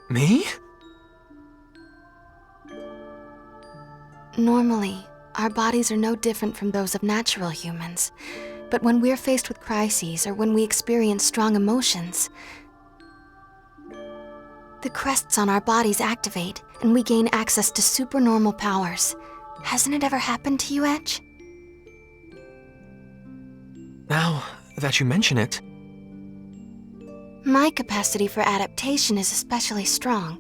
Me? Normally, our bodies are no different from those of natural humans. But when we're faced with crises or when we experience strong emotions, the crests on our bodies activate and we gain access to supernormal powers. Hasn't it ever happened to you, Edge? Now that you mention it. My capacity for adaptation is especially strong.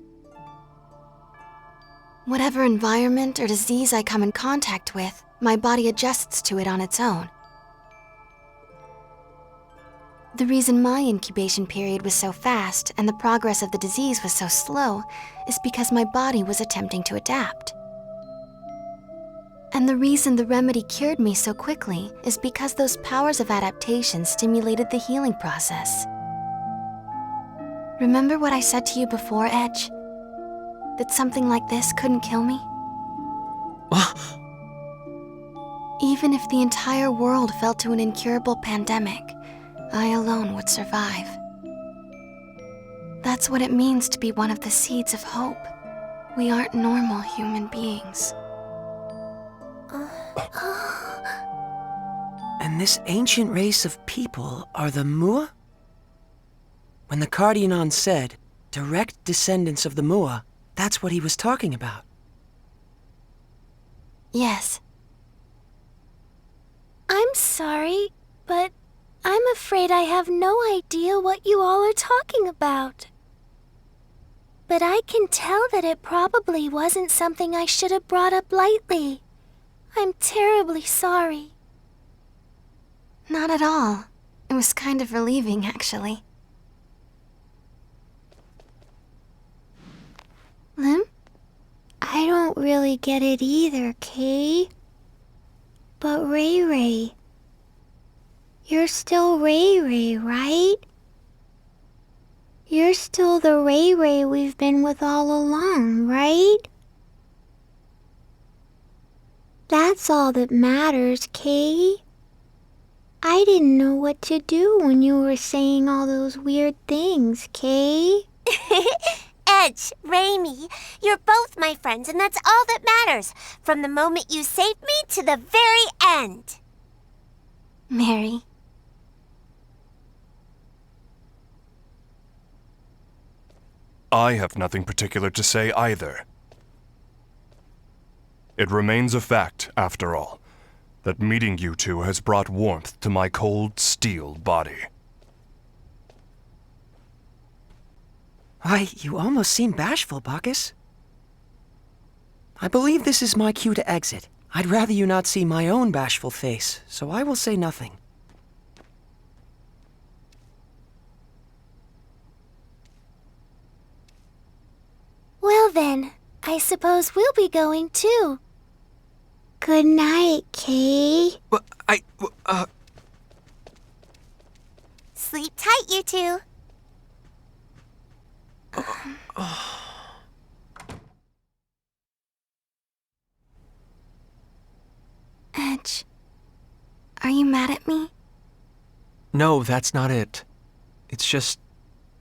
Whatever environment or disease I come in contact with, my body adjusts to it on its own. The reason my incubation period was so fast and the progress of the disease was so slow is because my body was attempting to adapt. And the reason the remedy cured me so quickly is because those powers of adaptation stimulated the healing process. Remember what I said to you before, Edge? That something like this couldn't kill me? Even if the entire world fell to an incurable pandemic, I alone would survive. That's what it means to be one of the seeds of hope. We aren't normal human beings. And this ancient race of people are the Mua? When the Cardionon said, direct descendants of the Mua, that's what he was talking about. Yes. I'm sorry, but I'm afraid I have no idea what you all are talking about. But I can tell that it probably wasn't something I should have brought up lightly. I'm terribly sorry. Not at all. It was kind of relieving, actually. Lim? I don't really get it either, Kay. But Ray Ray, you're still Ray Ray, right? You're still the Ray Ray we've been with all along, right? That's all that matters, Kay. I didn't know what to do when you were saying all those weird things, Kay. Edge, Raimi, you're both my friends, and that's all that matters. From the moment you saved me to the very end. Mary. I have nothing particular to say either. It remains a fact, after all, that meeting you two has brought warmth to my cold steel body. Why, you almost seem bashful, Bacchus. I believe this is my cue to exit. I'd rather you not see my own bashful face, so I will say nothing. Well then, I suppose we'll be going too. Good night, Kay. Sleep tight, you two. Edge, are you mad at me? No, that's not it. It's just,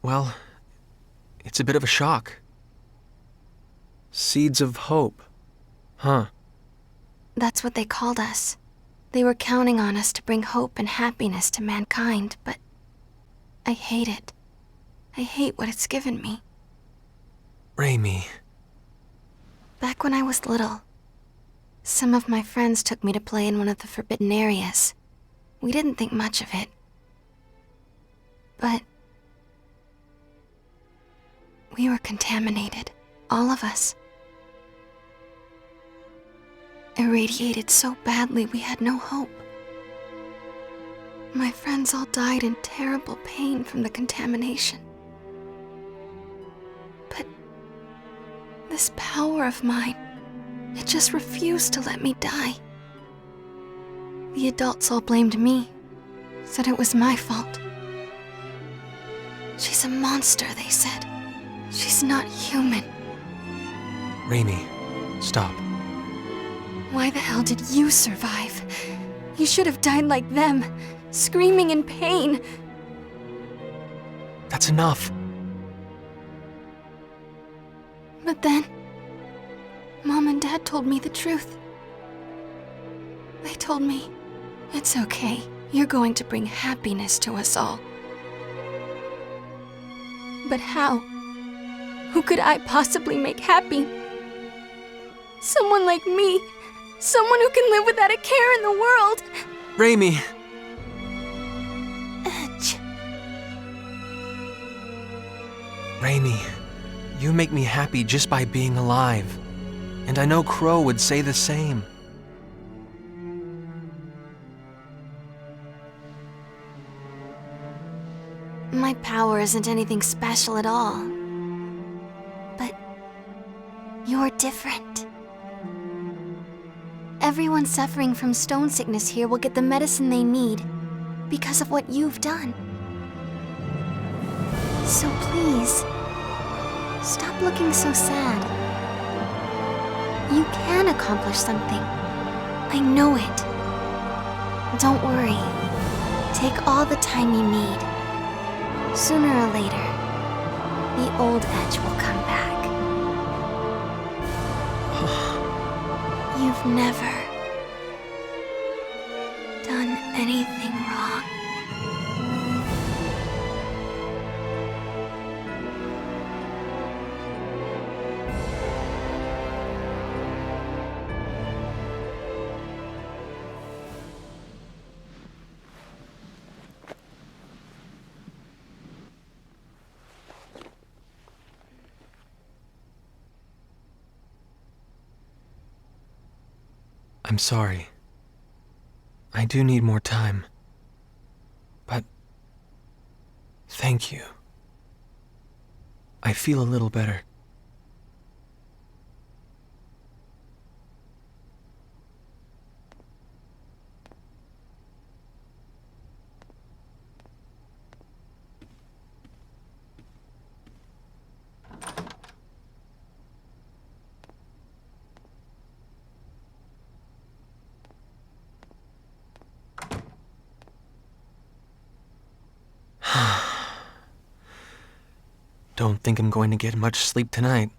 well, it's a bit of a shock. Seeds of hope. Huh. That's what they called us. They were counting on us to bring hope and happiness to mankind, but I hate it. I hate what it's given me. Raimi. Back when I was little, some of my friends took me to play in one of the forbidden areas. We didn't think much of it. But we were contaminated, all of us. Irradiated so badly we had no hope. My friends all died in terrible pain from the contamination. But this power of mine, it just refused to let me die. The adults all blamed me, said it was my fault. She's a monster, they said. She's not human. Raimi, stop. Why the hell did you survive? You should have died like them, screaming in pain. That's enough. But then, Mom and Dad told me the truth. They told me, it's okay, you're going to bring happiness to us all. But how? Who could I possibly make happy? Someone like me. Someone who can live without a care in the world. Raimi. Edge. Raimi, you make me happy just by being alive. And I know Crow would say the same. My power isn't anything special at all. But you're different. Everyone suffering from stone sickness here will get the medicine they need because of what you've done. So please, stop looking so sad. You can accomplish something. I know it. Don't worry. Take all the time you need. Sooner or later, the old Edge will come back. You've never done anything wrong. I'm sorry. I do need more time. But thank you. I feel a little better. Don't think I'm going to get much sleep tonight.